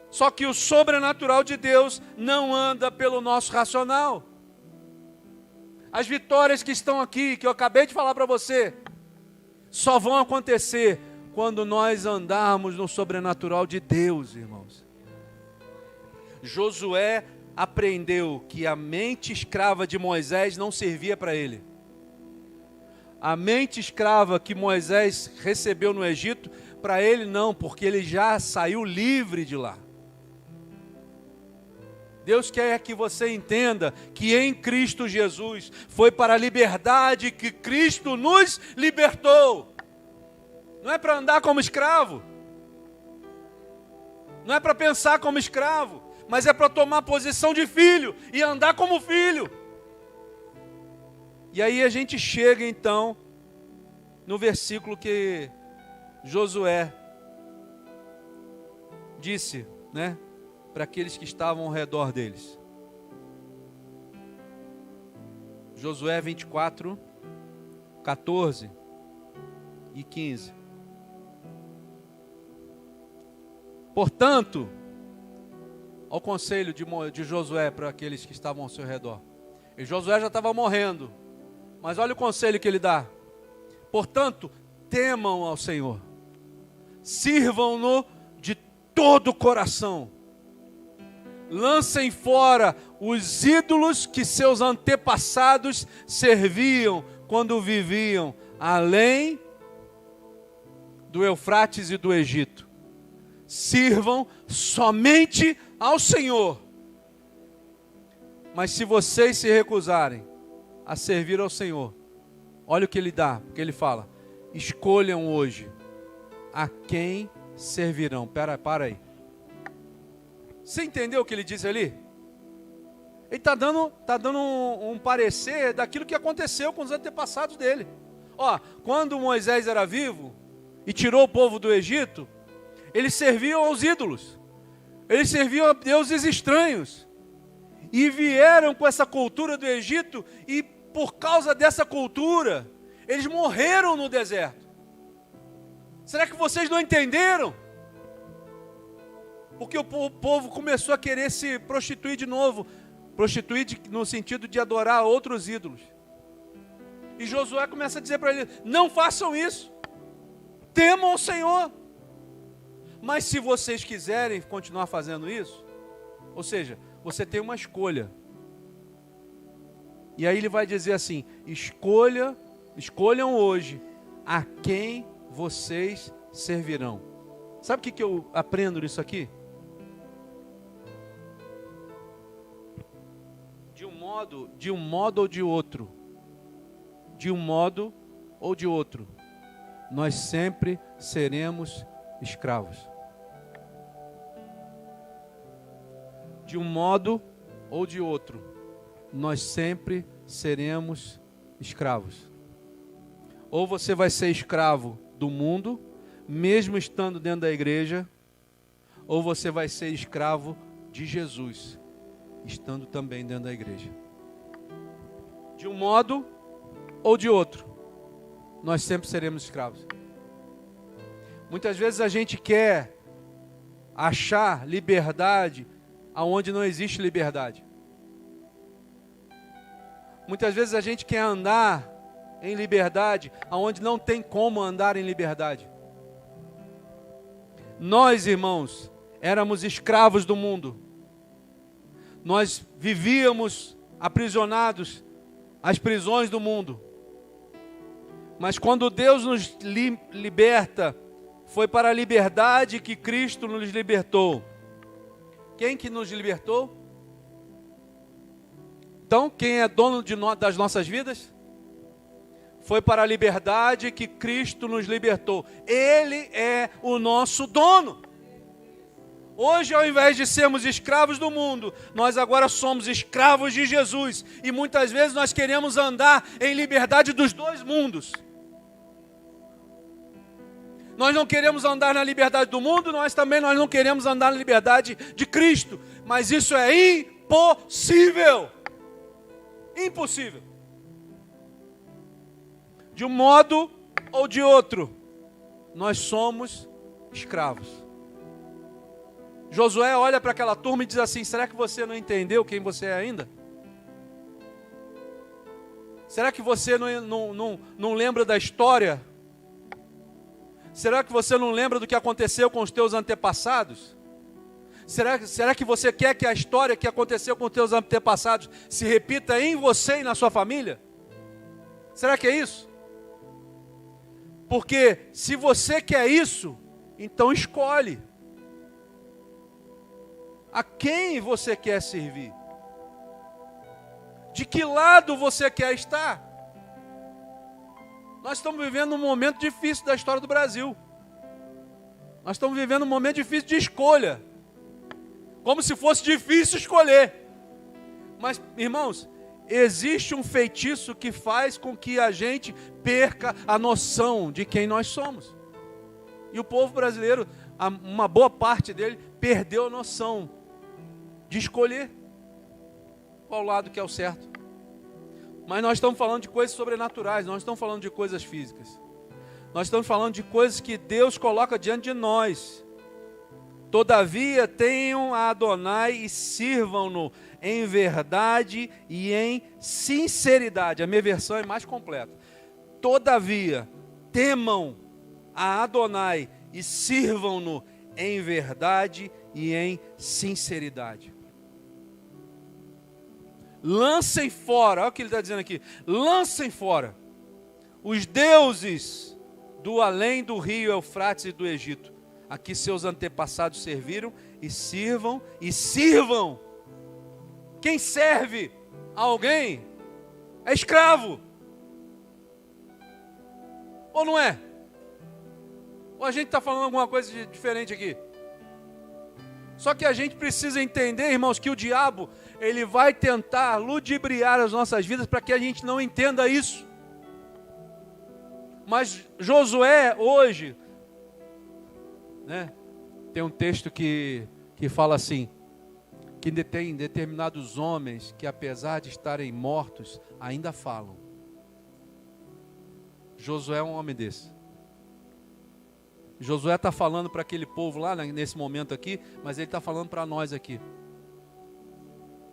Só que o sobrenatural de Deus não anda pelo nosso racional. As vitórias que estão aqui, que eu acabei de falar para você, só vão acontecer quando nós andarmos no sobrenatural de Deus, irmãos. Josué aprendeu que a mente escrava de Moisés não servia para ele. A mente escrava que Moisés recebeu no Egito, para ele não, porque ele já saiu livre de lá. Deus quer que você entenda que em Cristo Jesus foi para a liberdade que Cristo nos libertou. Não é para andar como escravo, não é para pensar como escravo, mas é para tomar posição de filho e andar como filho. E aí a gente chega então no versículo que Josué disse, né, para aqueles que estavam ao redor deles. Josué 24, 14 e 15. Portanto, ao conselho de Josué para aqueles que estavam ao seu redor. E Josué já estava morrendo, mas olha o conselho que ele dá. Portanto, temam ao Senhor, sirvam-no de todo o coração, lancem fora os ídolos que seus antepassados serviam quando viviam além do Eufrates e do Egito. Sirvam somente ao Senhor. Mas se vocês se recusarem a servir ao Senhor, olha o que ele dá, porque ele fala: escolham hoje a quem servirão. Para aí. Você entendeu o que ele disse ali? Ele está dando um parecer daquilo que aconteceu com os antepassados dele. Ó, quando Moisés era vivo e tirou o povo do Egito, eles serviam aos ídolos, eles serviam a deuses estranhos. e vieram com essa cultura do Egito, e por causa dessa cultura, eles morreram no deserto. Será que vocês não entenderam? Porque o povo começou a querer se prostituir de novo, no sentido de adorar outros ídolos. E Josué começa a dizer para eles: não façam isso, temam o Senhor. Mas se vocês quiserem continuar fazendo isso, ou seja, você tem uma escolha. E aí ele vai dizer assim: escolham hoje a quem vocês servirão. Sabe o que eu aprendo nisso aqui? De um modo ou de outro, nós sempre seremos escravos. De um modo ou de outro, nós sempre seremos escravos. Ou você vai ser escravo do mundo, mesmo estando dentro da igreja, ou você vai ser escravo de Jesus, estando também dentro da igreja. De um modo ou de outro, nós sempre seremos escravos. Muitas vezes a gente quer achar liberdade aonde não existe liberdade. Muitas vezes a gente quer andar em liberdade aonde não tem como andar em liberdade. Nós, irmãos, éramos escravos do mundo. Nós vivíamos aprisionados às prisões do mundo. Mas quando Deus nos liberta, foi para a liberdade que Cristo nos libertou. Quem que nos libertou? Então, quem é dono das nossas vidas? Foi para a liberdade que Cristo nos libertou. Ele é o nosso dono. Hoje, ao invés de sermos escravos do mundo, nós agora somos escravos de Jesus. E muitas vezes nós queremos andar em liberdade dos dois mundos. Nós não queremos andar na liberdade do mundo, nós não queremos andar na liberdade de Cristo. Mas isso é impossível. Impossível. De um modo ou de outro, nós somos escravos. Josué olha para aquela turma e diz assim: será que você não entendeu quem você é ainda? Será que você não lembra da história? Será que você não lembra do que aconteceu com os teus antepassados? Será que você quer que a história que aconteceu com os teus antepassados se repita em você e na sua família? Será que é isso? Porque se você quer isso, então escolhe. A quem você quer servir? De que lado você quer estar? Nós estamos vivendo um momento difícil da história do Brasil. Nós estamos vivendo um momento difícil de escolha. Como se fosse difícil escolher. Mas, irmãos, existe um feitiço que faz com que a gente perca a noção de quem nós somos. E o povo brasileiro, uma boa parte dele, perdeu a noção de escolher qual lado que é o certo. Mas nós estamos falando de coisas sobrenaturais, nós não estamos falando de coisas físicas. Nós estamos falando de coisas que Deus coloca diante de nós. Todavia, tenham a Adonai e sirvam-no em verdade e em sinceridade. A minha versão é mais completa. Todavia, temam a Adonai e sirvam-no em verdade e em sinceridade. Lancem fora, olha o que ele está dizendo aqui, lancem fora os deuses do além do rio Eufrates e do Egito, a que seus antepassados serviram, e sirvam, Quem serve a alguém é escravo, ou não é? Ou a gente está falando alguma coisa diferente aqui? Só que a gente precisa entender, irmãos, que o diabo, ele vai tentar ludibriar as nossas vidas para que a gente não entenda isso. Mas Josué, hoje, né, tem um texto que fala assim, Que tem determinados homens que, apesar de estarem mortos, ainda falam. Josué é um homem desse. Josué está falando para aquele povo lá, nesse momento aqui, mas ele está falando para nós aqui.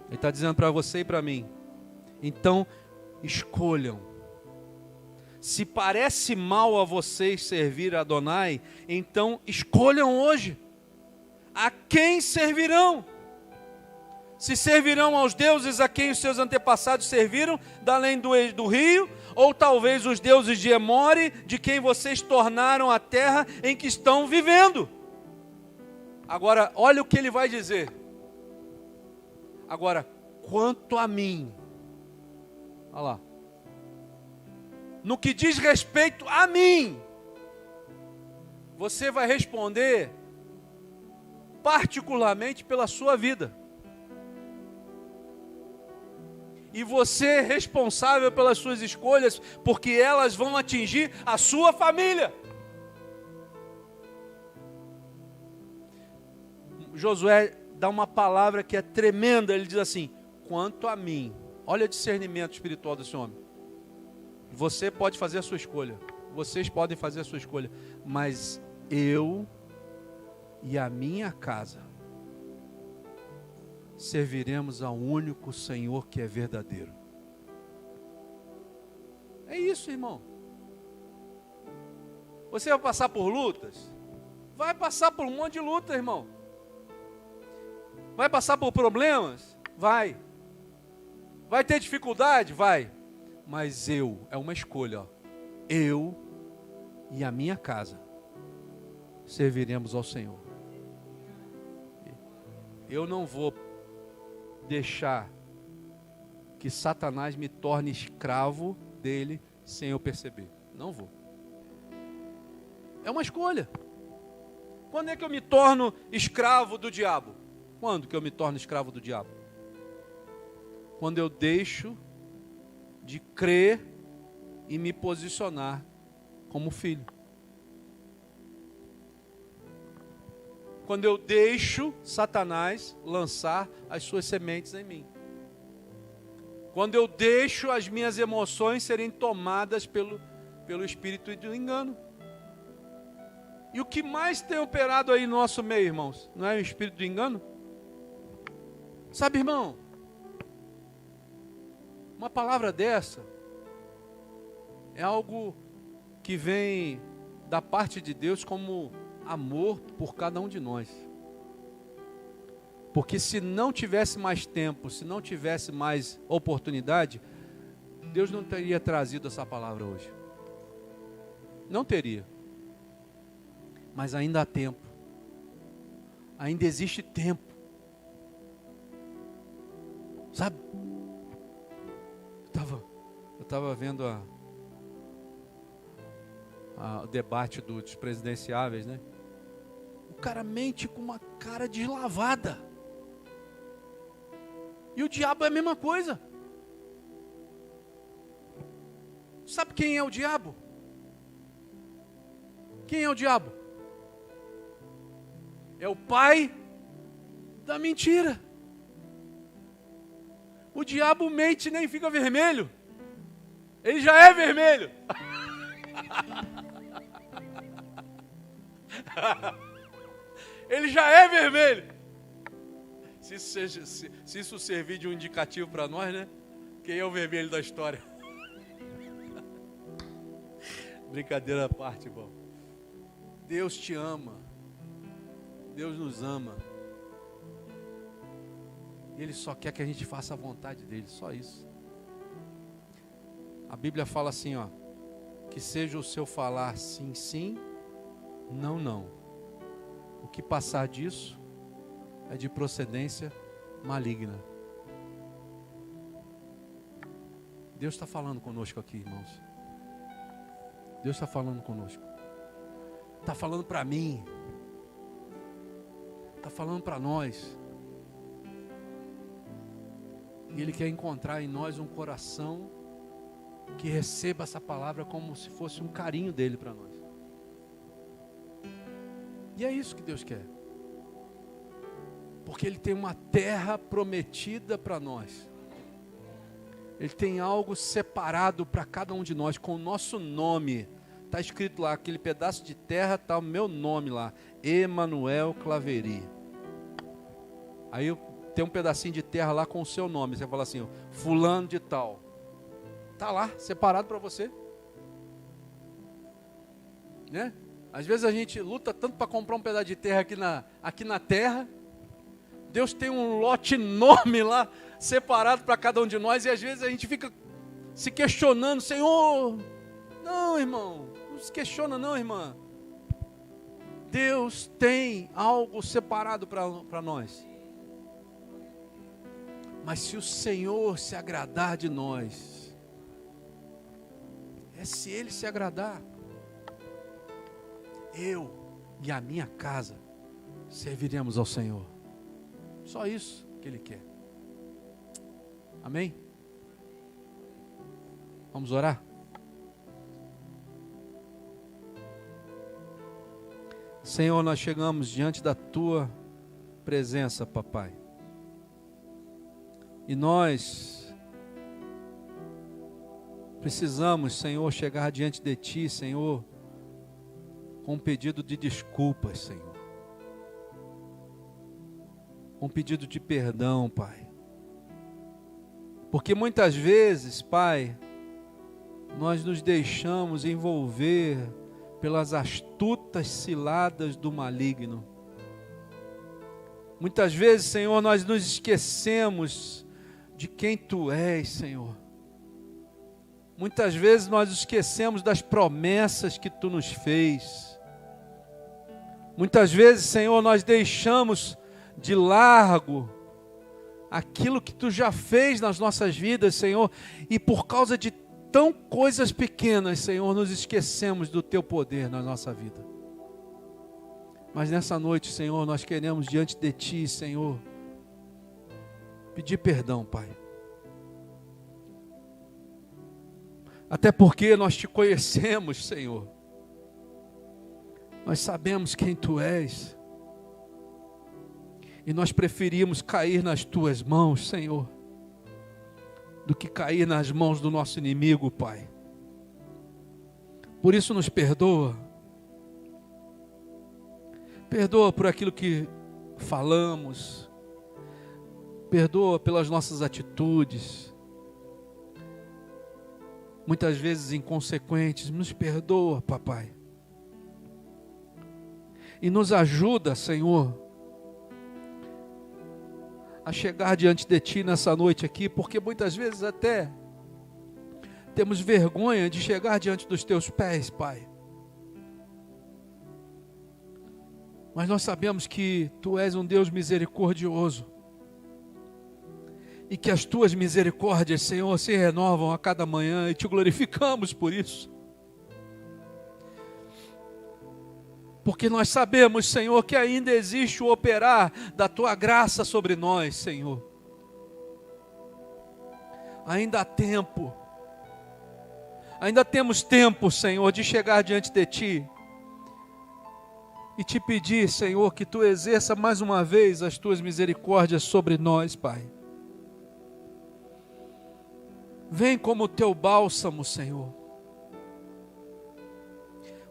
Ele está dizendo para você e para mim. Então, escolham. Se parece mal a vocês servir a Adonai, então escolham hoje. A quem servirão? Se servirão aos deuses a quem os seus antepassados serviram, da além do rio, ou talvez os deuses de Emore, de quem vocês tornaram a terra em que estão vivendo. Agora, olha o que ele vai dizer. Agora, quanto a mim, olha lá, no que diz respeito a mim, você vai responder particularmente pela sua vida. E você é responsável pelas suas escolhas, porque elas vão atingir a sua família. Josué dá uma palavra que é tremenda, ele diz assim: quanto a mim, olha o discernimento espiritual desse homem. Você pode fazer a sua escolha, vocês podem fazer a sua escolha, mas eu e a minha casa serviremos ao único Senhor que é verdadeiro. É isso, irmão. Você vai passar por lutas? Vai passar por um monte de luta, irmão. Vai passar por problemas? Vai. Vai ter dificuldade? Vai. Mas é uma escolha, ó. Eu e a minha casa serviremos ao Senhor. Eu não vou deixar que Satanás me torne escravo dele sem eu perceber. Não vou. É uma escolha. Quando é que eu me torno escravo do diabo? Quando que eu me torno escravo do diabo? Quando eu deixo de crer e me posicionar como filho. Quando eu deixo Satanás lançar as suas sementes em mim. Quando eu deixo as minhas emoções serem tomadas pelo espírito do engano. E o que mais tem operado aí no nosso meio, irmãos? Não é o espírito do engano? Sabe, irmão? Uma palavra dessa é algo que vem da parte de Deus como amor por cada um de nós. Porque se não tivesse mais tempo, se não tivesse mais oportunidade, Deus não teria trazido essa palavra hoje. Não teria. Mas ainda há tempo. Ainda existe tempo. Sabe? Eu estava vendo o debate dos presidenciáveis, né? O cara mente com uma cara deslavada. E o diabo é a mesma coisa. Sabe quem é o diabo? Quem é o diabo? É o pai da mentira. O diabo mente e nem fica vermelho. Ele já é vermelho. Ele já é vermelho. Se isso servir de um indicativo para nós, né? Quem é o vermelho da história? Brincadeira à parte, irmão. Deus te ama. Deus nos ama. Ele só quer que a gente faça a vontade dele, só isso. A Bíblia fala assim, ó, que seja o seu falar sim, sim, não, não. O que passar disso é de procedência maligna. Deus está falando conosco aqui, irmãos. Deus está falando conosco. Está falando para mim. Está falando para nós. E Ele quer encontrar em nós um coração que receba essa palavra como se fosse um carinho dele para nós. E é isso que Deus quer. Porque Ele tem uma terra prometida para nós. Ele tem algo separado para cada um de nós, com o nosso nome. Está escrito lá, aquele pedaço de terra, está o meu nome lá, Emanuel Claveri. Aí tem um pedacinho de terra lá com o seu nome. Você fala assim, fulano de tal. Está lá, separado para você. Né? Às vezes a gente luta tanto para comprar um pedaço de terra aqui na terra. Deus tem um lote enorme lá, separado para cada um de nós. E às vezes a gente fica se questionando, Senhor, não, irmão, não se questiona não, irmã. Deus tem algo separado para nós. Mas se o Senhor se agradar de nós, se Ele se agradar, eu e a minha casa serviremos ao Senhor. Só isso que Ele quer. Amém? Vamos orar? Senhor, nós chegamos diante da Tua presença, Papai. E nós precisamos, Senhor, chegar diante de Ti, Senhor, com um pedido de desculpas, Senhor. Um pedido de perdão, Pai. Porque muitas vezes, Pai, nós nos deixamos envolver pelas astutas ciladas do maligno. Muitas vezes, Senhor, nós nos esquecemos de quem Tu és, Senhor. Muitas vezes nós esquecemos das promessas que Tu nos fez. Muitas vezes, Senhor, nós deixamos de largo aquilo que Tu já fez nas nossas vidas, Senhor, e por causa de tão coisas pequenas, Senhor, nos esquecemos do Teu poder na nossa vida. Mas nessa noite, Senhor, nós queremos diante de Ti, Senhor, pedir perdão, Pai. Até porque nós Te conhecemos, Senhor. Nós sabemos quem Tu és. E nós preferimos cair nas Tuas mãos, Senhor, do que cair nas mãos do nosso inimigo, Pai. Por isso nos perdoa. Perdoa por aquilo que falamos. Perdoa pelas nossas atitudes. Muitas vezes inconsequentes. Nos perdoa, Papai. E nos ajuda, Senhor, a chegar diante de Ti nessa noite aqui, porque muitas vezes até temos vergonha de chegar diante dos Teus pés, Pai. Mas nós sabemos que Tu és um Deus misericordioso e que as Tuas misericórdias, Senhor, se renovam a cada manhã e Te glorificamos por isso. Porque nós sabemos, Senhor, que ainda existe o operar da Tua graça sobre nós, Senhor. Ainda há tempo. Ainda temos tempo, Senhor, de chegar diante de Ti e Te pedir, Senhor, que Tu exerça mais uma vez as Tuas misericórdias sobre nós, Pai. Vem como o Teu bálsamo, Senhor.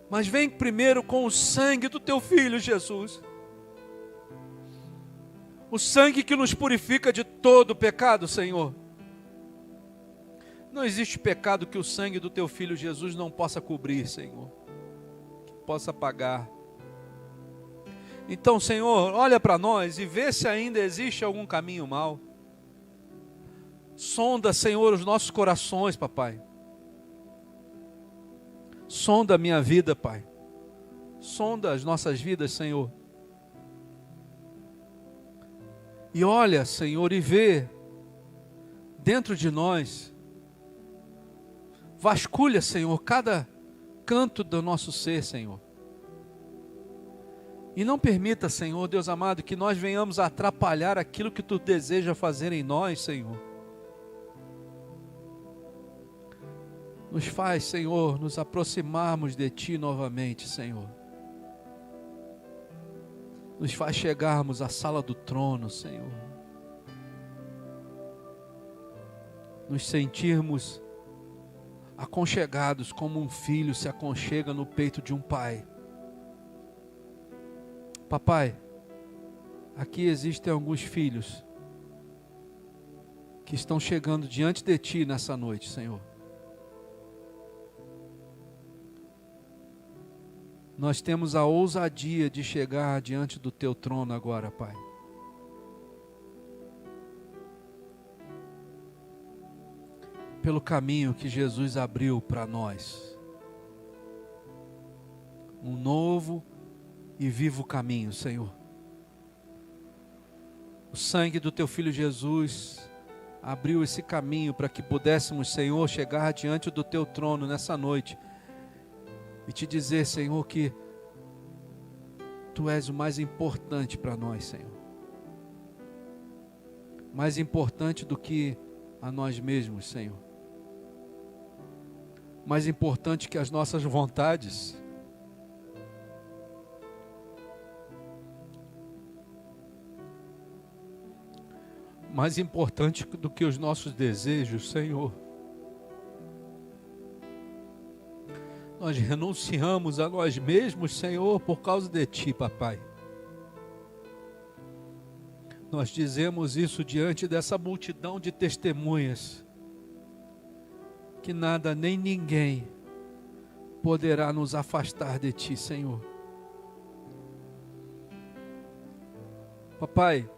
Mas vem primeiro com o sangue do Teu Filho, Jesus. O sangue que nos purifica de todo pecado, Senhor. Não existe pecado que o sangue do Teu Filho Jesus não possa cobrir, Senhor. Que possa pagar. Então, Senhor, olha para nós e vê se ainda existe algum caminho mau. Sonda, Senhor, os nossos corações, Papai. Sonda a minha vida, Pai. Sonda as nossas vidas, Senhor. E olha, Senhor, e vê dentro de nós. Vasculha, Senhor, cada canto do nosso ser, Senhor. E não permita, Senhor, Deus amado, que nós venhamos a atrapalhar aquilo que Tu deseja fazer em nós, Senhor. Nos faz, Senhor, nos aproximarmos de Ti novamente, Senhor. nos faz chegarmos à sala do trono, Senhor. Nos sentirmos aconchegados como um filho se aconchega no peito de um pai. Papai, aqui existem alguns filhos que estão chegando diante de Ti nessa noite, Senhor. Nós temos a ousadia de chegar diante do Teu trono agora, Pai. Pelo caminho que Jesus abriu para nós. Um novo e vivo caminho, Senhor. O sangue do Teu Filho Jesus abriu esse caminho para que pudéssemos, Senhor, chegar diante do Teu trono nessa noite e Te dizer, Senhor, que Tu és o mais importante para nós, Senhor. Mais importante do que a nós mesmos, Senhor. Mais importante que as nossas vontades. Mais importante do que os nossos desejos, Senhor. Nós renunciamos a nós mesmos, Senhor, por causa de Ti, Papai. Nós dizemos isso diante dessa multidão de testemunhas, que nada nem ninguém poderá nos afastar de Ti, Senhor. Papai,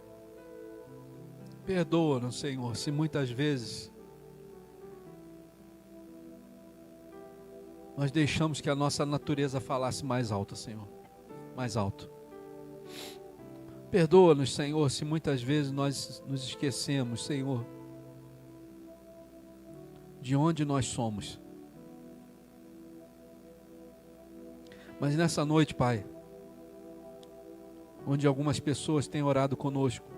perdoa-nos, Senhor, se muitas vezes nós deixamos que a nossa natureza falasse mais alto, Senhor, mais alto. Perdoa-nos, Senhor, se muitas vezes nós nos esquecemos, Senhor, de onde nós somos. Mas nessa noite, Pai, onde algumas pessoas têm orado conosco,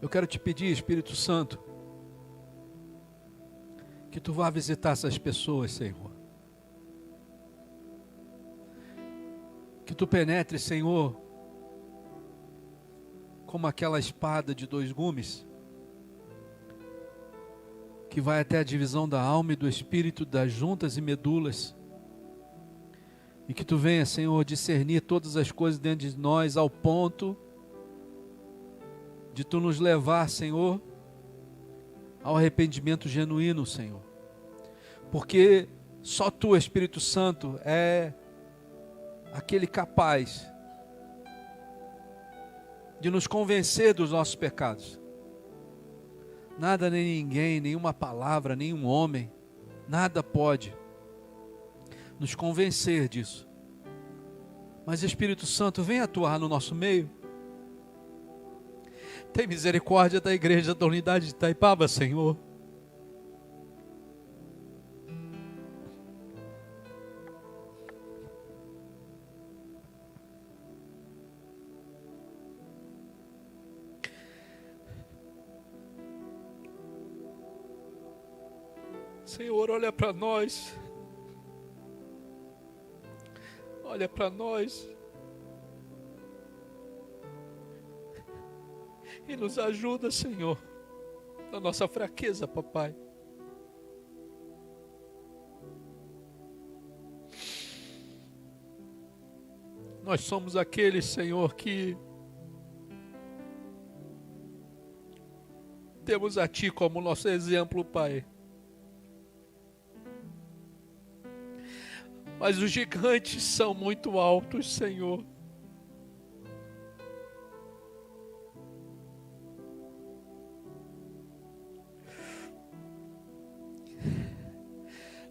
eu quero Te pedir, Espírito Santo, que Tu vá visitar essas pessoas, Senhor. Que Tu penetre, Senhor, como aquela espada de 2 gumes, que vai até a divisão da alma e do espírito, das juntas e medulas, e que Tu venha, Senhor, discernir todas as coisas dentro de nós, ao ponto de Tu nos levar, Senhor, ao arrependimento genuíno, Senhor. Porque só Tu, Espírito Santo, é aquele capaz de nos convencer dos nossos pecados. Nada nem ninguém, nenhuma palavra, nenhum homem, nada pode nos convencer disso. Mas Espírito Santo, vem atuar no nosso meio. Tem misericórdia da igreja da unidade de Itaipava, Senhor. Senhor, olha para nós. Olha para nós. E nos ajuda, Senhor, na nossa fraqueza, Papai. Nós somos aqueles, Senhor, que temos a Ti como nosso exemplo, Pai. Mas os gigantes são muito altos, Senhor.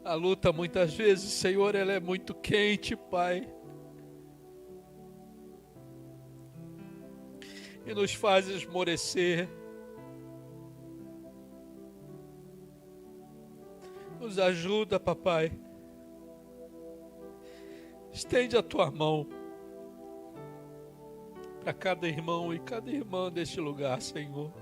A luta muitas vezes, Senhor, ela é muito quente, Pai. E nos faz esmorecer. Nos ajuda, Papai. Estende a Tua mão para cada irmão e cada irmã deste lugar, Senhor.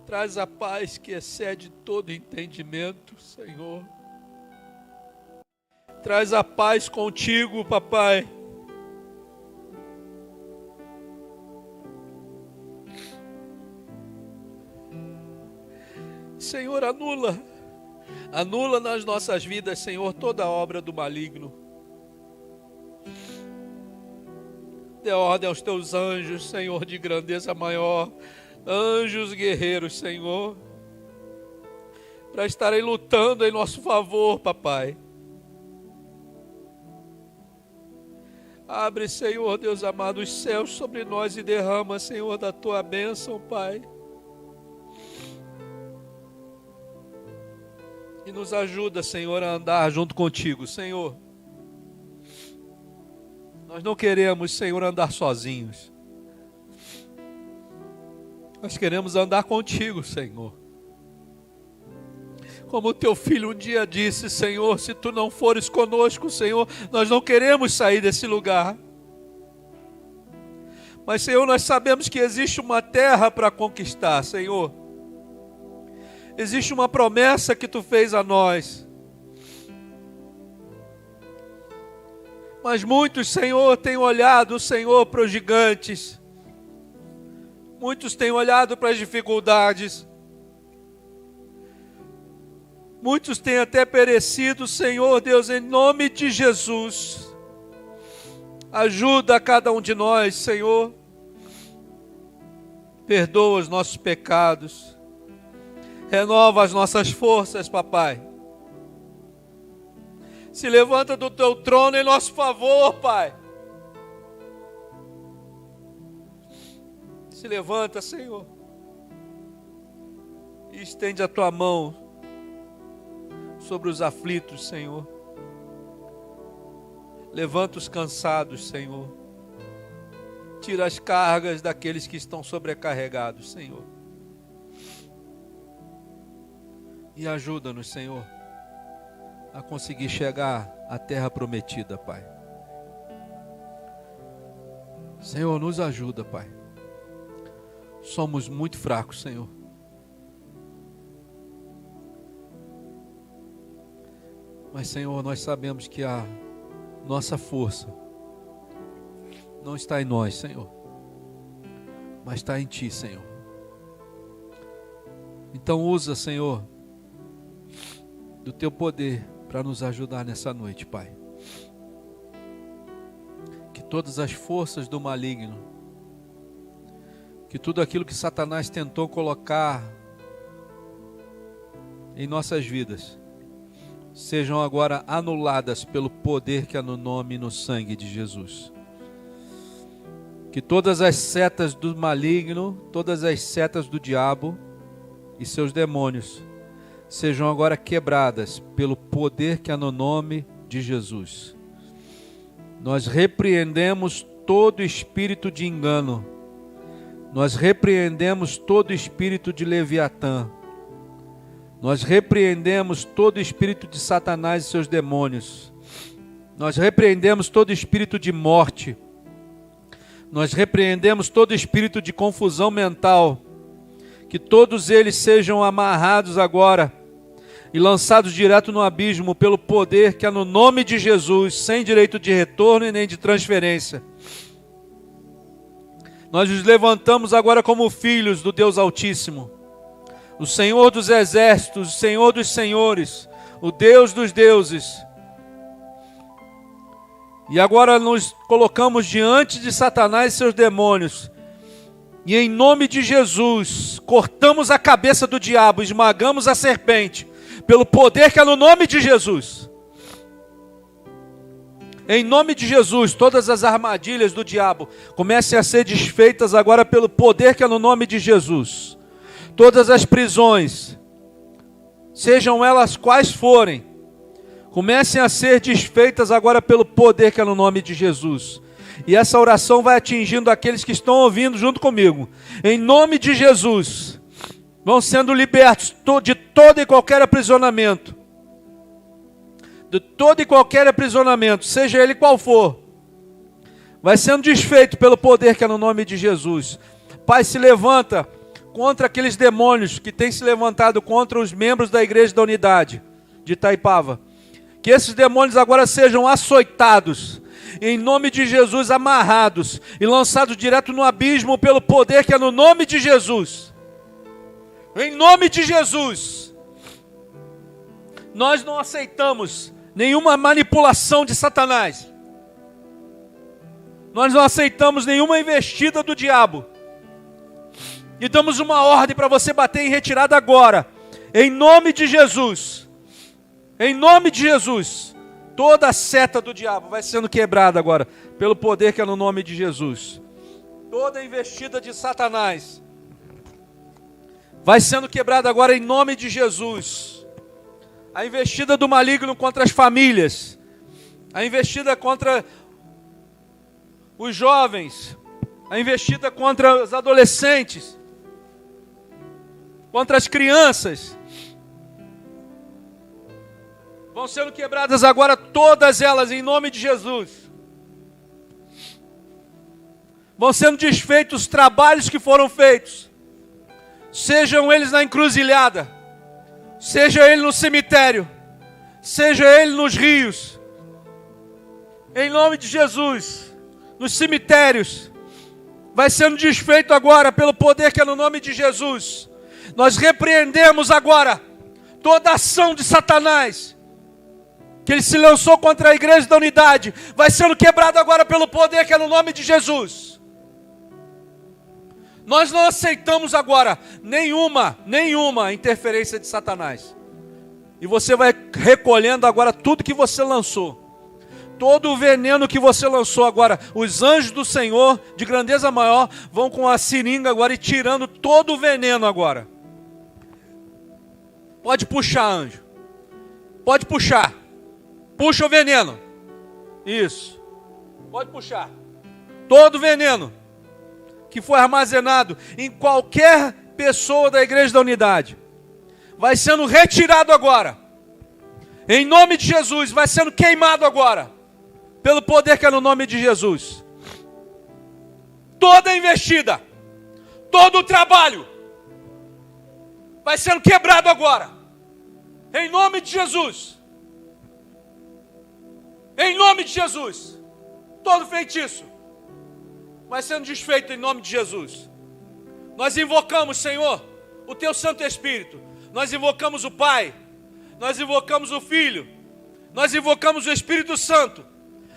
Traz a paz que excede todo entendimento, Senhor. Traz a paz contigo, papai. Senhor, anula nas nossas vidas, Senhor, toda a obra do maligno. Dê ordem aos teus anjos, Senhor, de grandeza maior, anjos guerreiros, Senhor, para estarem lutando em nosso favor, papai. Abre, Senhor, Deus amado, os céus sobre nós e derrama, Senhor, da tua bênção, Pai. E nos ajuda, Senhor, a andar junto contigo, Senhor. Nós não queremos, Senhor, andar sozinhos. Nós queremos andar contigo, Senhor. Como o teu filho um dia disse, Senhor, se tu não fores conosco, Senhor, nós não queremos sair desse lugar. Mas, Senhor, nós sabemos que existe uma terra para conquistar, Senhor. Existe uma promessa que tu fez a nós. Mas muitos, Senhor, têm olhado, Senhor, para os gigantes. Muitos têm olhado para as dificuldades. Muitos têm até perecido, Senhor Deus, em nome de Jesus. Ajuda a cada um de nós, Senhor. Perdoa os nossos pecados. Renova as nossas forças, papai. Se levanta do teu trono em nosso favor, Pai. Se levanta, Senhor. E estende a tua mão sobre os aflitos, Senhor. Levanta os cansados, Senhor. Tira as cargas daqueles que estão sobrecarregados, Senhor. E ajuda-nos, Senhor, a conseguir chegar à terra prometida, Pai. Senhor, nos ajuda, Pai. Somos muito fracos, Senhor. Mas, Senhor, nós sabemos que a nossa força não está em nós, Senhor, mas está em Ti, Senhor. Então usa, Senhor, do Teu poder para nos ajudar nessa noite, Pai. Que todas as forças do maligno, que tudo aquilo que Satanás tentou colocar em nossas vidas, sejam agora anuladas pelo poder que há no nome e no sangue de Jesus. Que todas as setas do maligno, todas as setas do diabo e seus demônios sejam agora quebradas pelo poder que há no nome de Jesus. Nós repreendemos todo espírito de engano. Nós repreendemos todo espírito de Leviatã. Nós repreendemos todo espírito de Satanás e seus demônios. Nós repreendemos todo espírito de morte. Nós repreendemos todo espírito de confusão mental. Que todos eles sejam amarrados agora e lançados direto no abismo pelo poder que há no nome de Jesus, sem direito de retorno e nem de transferência. Nós nos levantamos agora como filhos do Deus Altíssimo, o Senhor dos exércitos, o Senhor dos senhores, o Deus dos deuses. E agora nos colocamos diante de Satanás e seus demônios. E em nome de Jesus, cortamos a cabeça do diabo, esmagamos a serpente, pelo poder que é no nome de Jesus. Em nome de Jesus, todas as armadilhas do diabo comecem a ser desfeitas agora pelo poder que é no nome de Jesus. Todas as prisões, sejam elas quais forem, comecem a ser desfeitas agora pelo poder que é no nome de Jesus. E essa oração vai atingindo aqueles que estão ouvindo junto comigo. Em nome de Jesus, vão sendo libertos de todo e qualquer aprisionamento. De todo e qualquer aprisionamento, seja ele qual for. Vai sendo desfeito pelo poder que é no nome de Jesus. Pai, se levanta contra aqueles demônios que têm se levantado contra os membros da Igreja da Unidade de Itaipava. Que esses demônios agora sejam açoitados, em nome de Jesus, amarrados e lançados direto no abismo pelo poder que é no nome de Jesus. Em nome de Jesus. Nós não aceitamos nenhuma manipulação de Satanás. Nós não aceitamos nenhuma investida do diabo. E damos uma ordem para você bater em retirada agora. Em nome de Jesus. Em nome de Jesus. Toda a seta do diabo vai sendo quebrada agora. Pelo poder que é no nome de Jesus. Toda a investida de Satanás vai sendo quebrada agora em nome de Jesus. A investida do maligno contra as famílias. A investida contra os jovens. A investida contra os adolescentes. Contra as crianças. Vão sendo quebradas agora todas elas em nome de Jesus. Vão sendo desfeitos os trabalhos que foram feitos. Sejam eles na encruzilhada. Seja ele no cemitério. Seja ele nos rios. Em nome de Jesus. Nos cemitérios. Vai sendo desfeito agora pelo poder que é no nome de Jesus. Nós repreendemos agora toda ação de Satanás, que ele se lançou contra a igreja da unidade, vai sendo quebrado agora pelo poder que é no nome de Jesus. Nós não aceitamos agora nenhuma interferência de Satanás. E você vai recolhendo agora tudo que você lançou. Todo o veneno que você lançou agora, os anjos do Senhor, de grandeza maior, vão com a seringa agora e tirando todo o veneno agora. Pode puxar, anjo. Pode puxar. Puxa o veneno. Isso. Pode puxar. Todo o veneno que foi armazenado em qualquer pessoa da igreja da unidade vai sendo retirado agora. Em nome de Jesus, vai sendo queimado agora. Pelo poder que é no nome de Jesus. Toda a investida, todo o trabalho vai sendo quebrado agora. Em nome de Jesus. Em nome de Jesus. Todo feitiço vai sendo desfeito em nome de Jesus. Nós invocamos, Senhor, o Teu Santo Espírito. Nós invocamos o Pai. Nós invocamos o Filho. Nós invocamos o Espírito Santo.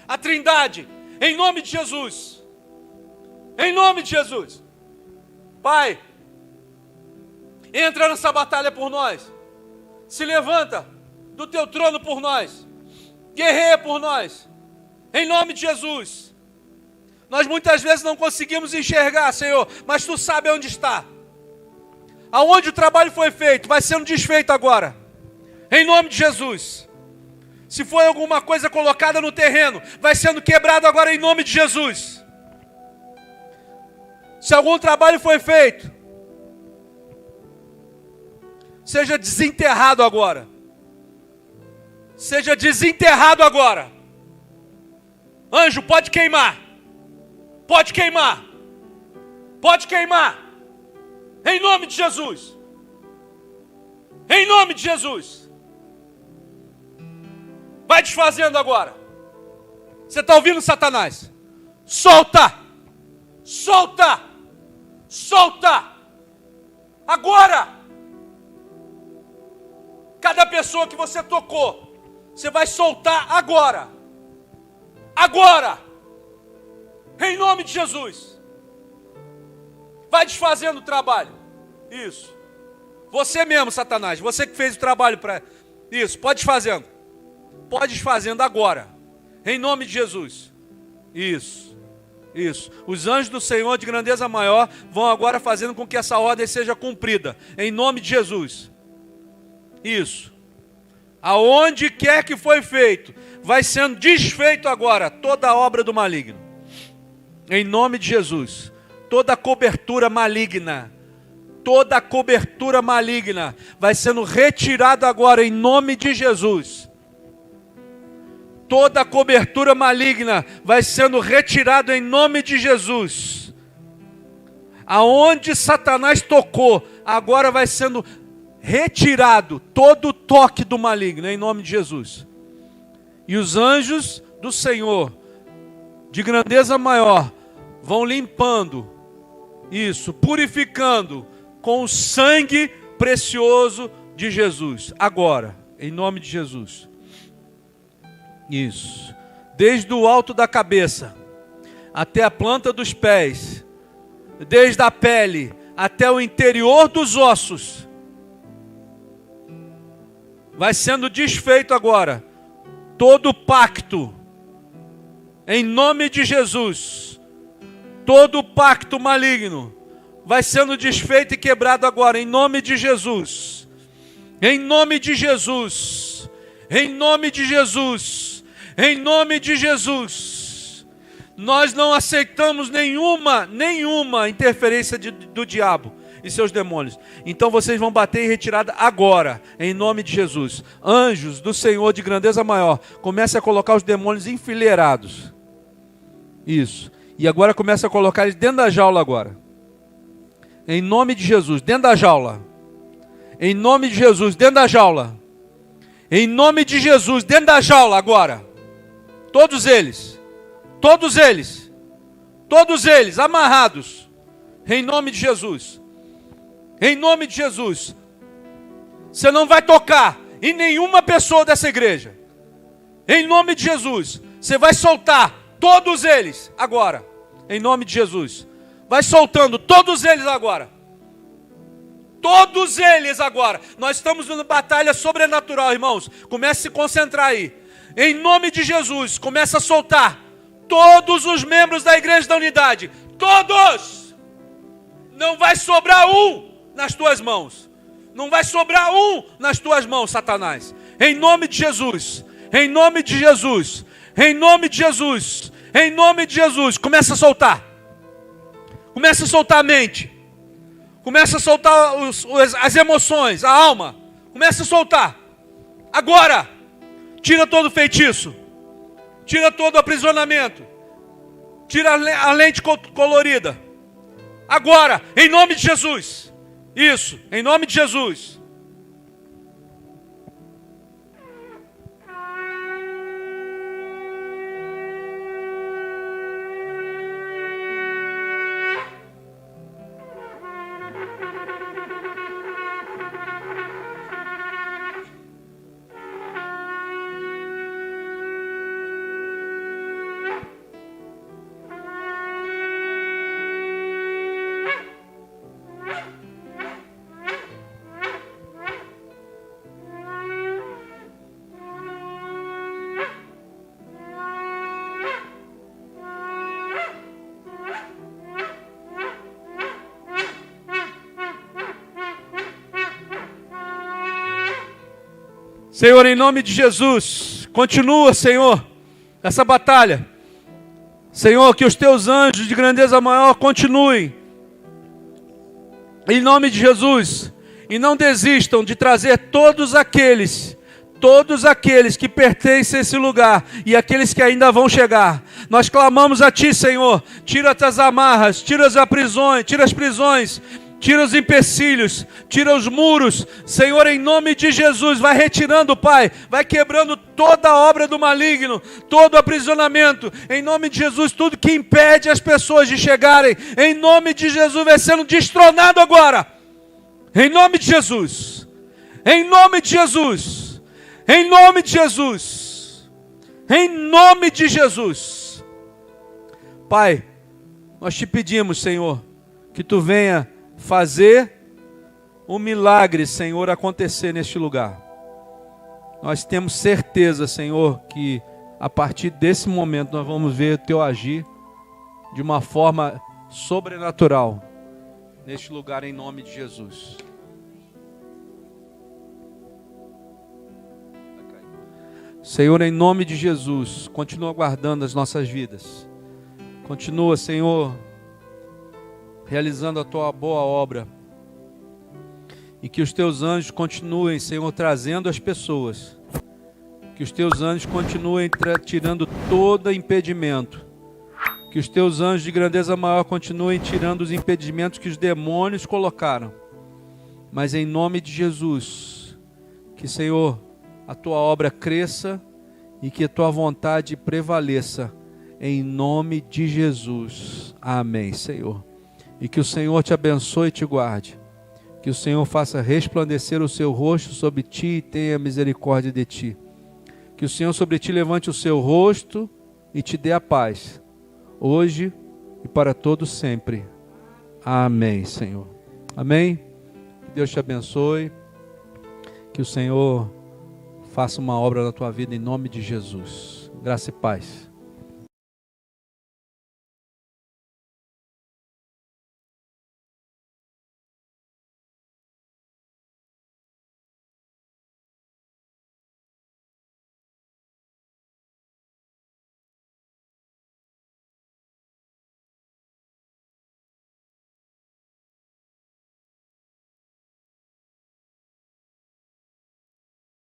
A Trindade. Em nome de Jesus. Em nome de Jesus. Pai, entra nessa batalha por nós. Se levanta do Teu trono por nós. Guerreia por nós. Em nome de Jesus. Nós muitas vezes não conseguimos enxergar, Senhor, mas Tu sabe onde está. Aonde o trabalho foi feito, vai sendo desfeito agora. Em nome de Jesus. Se foi alguma coisa colocada no terreno, vai sendo quebrado agora em nome de Jesus. Se algum trabalho foi feito, seja desenterrado agora. Seja desenterrado agora. Anjo, pode queimar. Pode queimar. Pode queimar. Em nome de Jesus. Em nome de Jesus. Vai desfazendo agora. Você está ouvindo, Satanás? Solta. Solta. Solta. Agora. Cada pessoa que você tocou, você vai soltar agora. Agora. Em nome de Jesus. Vai desfazendo o trabalho. Isso. Você mesmo, Satanás. Você que fez o trabalho para isso. Pode desfazendo. Pode desfazendo agora. Em nome de Jesus. Isso. Isso. Os anjos do Senhor de grandeza maior vão agora fazendo com que essa ordem seja cumprida. Em nome de Jesus. Isso. Aonde quer que foi feito, vai sendo desfeito agora toda a obra do maligno. Em nome de Jesus. Toda a cobertura maligna. Toda a cobertura maligna vai sendo retirada agora em nome de Jesus. Toda a cobertura maligna vai sendo retirada em nome de Jesus. Aonde Satanás tocou, agora vai sendo retirado todo o toque do maligno, em nome de Jesus. E os anjos do Senhor, de grandeza maior, vão limpando isso, purificando com o sangue precioso de Jesus. Agora, em nome de Jesus. Isso. Desde o alto da cabeça até a planta dos pés, desde a pele até o interior dos ossos, vai sendo desfeito agora todo pacto, em nome de Jesus. Todo pacto maligno vai sendo desfeito e quebrado agora, em nome de Jesus. Em nome de Jesus. Em nome de Jesus. Em nome de Jesus. Nós não aceitamos nenhuma interferência do diabo e seus demônios. Então vocês vão bater em retirada agora, em nome de Jesus. Anjos do Senhor de grandeza maior, comece a colocar os demônios enfileirados. Isso. E agora começa a colocar eles dentro da jaula agora. Em nome de Jesus, dentro da jaula. Em nome de Jesus, dentro da jaula. Em nome de Jesus, dentro da jaula agora. Todos eles. Todos eles. Todos eles amarrados. Em nome de Jesus. Em nome de Jesus. Você não vai tocar em nenhuma pessoa dessa igreja. Em nome de Jesus. Você vai soltar todos eles agora. Em nome de Jesus. Vai soltando todos eles agora. Todos eles agora. Nós estamos numa batalha sobrenatural, irmãos. Comece a se concentrar aí. Em nome de Jesus. Comece a soltar todos os membros da igreja da unidade. Todos. Não vai sobrar um nas tuas mãos. Não vai sobrar um nas tuas mãos, Satanás. Em nome de Jesus. Em nome de Jesus. Em nome de Jesus. Em nome de Jesus. Começa a soltar. Começa a soltar a mente. Começa a soltar as emoções, a alma. Começa a soltar. Agora. Tira todo o feitiço. Tira todo o aprisionamento. Tira a lente colorida. Agora, em nome de Jesus. Isso, em nome de Jesus. Senhor, em nome de Jesus, continua, Senhor, essa batalha. Senhor, que os teus anjos de grandeza maior continuem. Em nome de Jesus. E não desistam de trazer todos aqueles que pertencem a esse lugar e aqueles que ainda vão chegar. Nós clamamos a Ti, Senhor. Tira as amarras, tira as prisões. Tira os empecilhos, tira os muros, Senhor, em nome de Jesus, vai retirando, Pai, vai quebrando toda a obra do maligno, todo o aprisionamento, em nome de Jesus, tudo que impede as pessoas de chegarem, em nome de Jesus, vai sendo destronado agora, em nome de Jesus, em nome de Jesus, em nome de Jesus, em nome de Jesus. Pai, nós te pedimos, Senhor, que Tu venha fazer um milagre, Senhor, acontecer neste lugar. Nós temos certeza, Senhor, que a partir desse momento nós vamos ver o Teu agir de uma forma sobrenatural neste lugar, em nome de Jesus. Senhor, em nome de Jesus, continua guardando as nossas vidas. Continua, Senhor, realizando a Tua boa obra. E que os Teus anjos continuem, Senhor, trazendo as pessoas. Que os Teus anjos continuem tirando todo impedimento. Que os Teus anjos de grandeza maior continuem tirando os impedimentos que os demônios colocaram. Mas em nome de Jesus, que, Senhor, a Tua obra cresça e que a tua vontade prevaleça em nome de Jesus. Amém, Senhor. E que o Senhor te abençoe e te guarde. Que o Senhor faça resplandecer o seu rosto sobre ti e tenha misericórdia de ti. Que o Senhor sobre ti levante o seu rosto e te dê a paz, hoje e para todo sempre. Amém, Senhor. Amém? Que Deus te abençoe. Que o Senhor faça uma obra na tua vida em nome de Jesus. Graça e paz.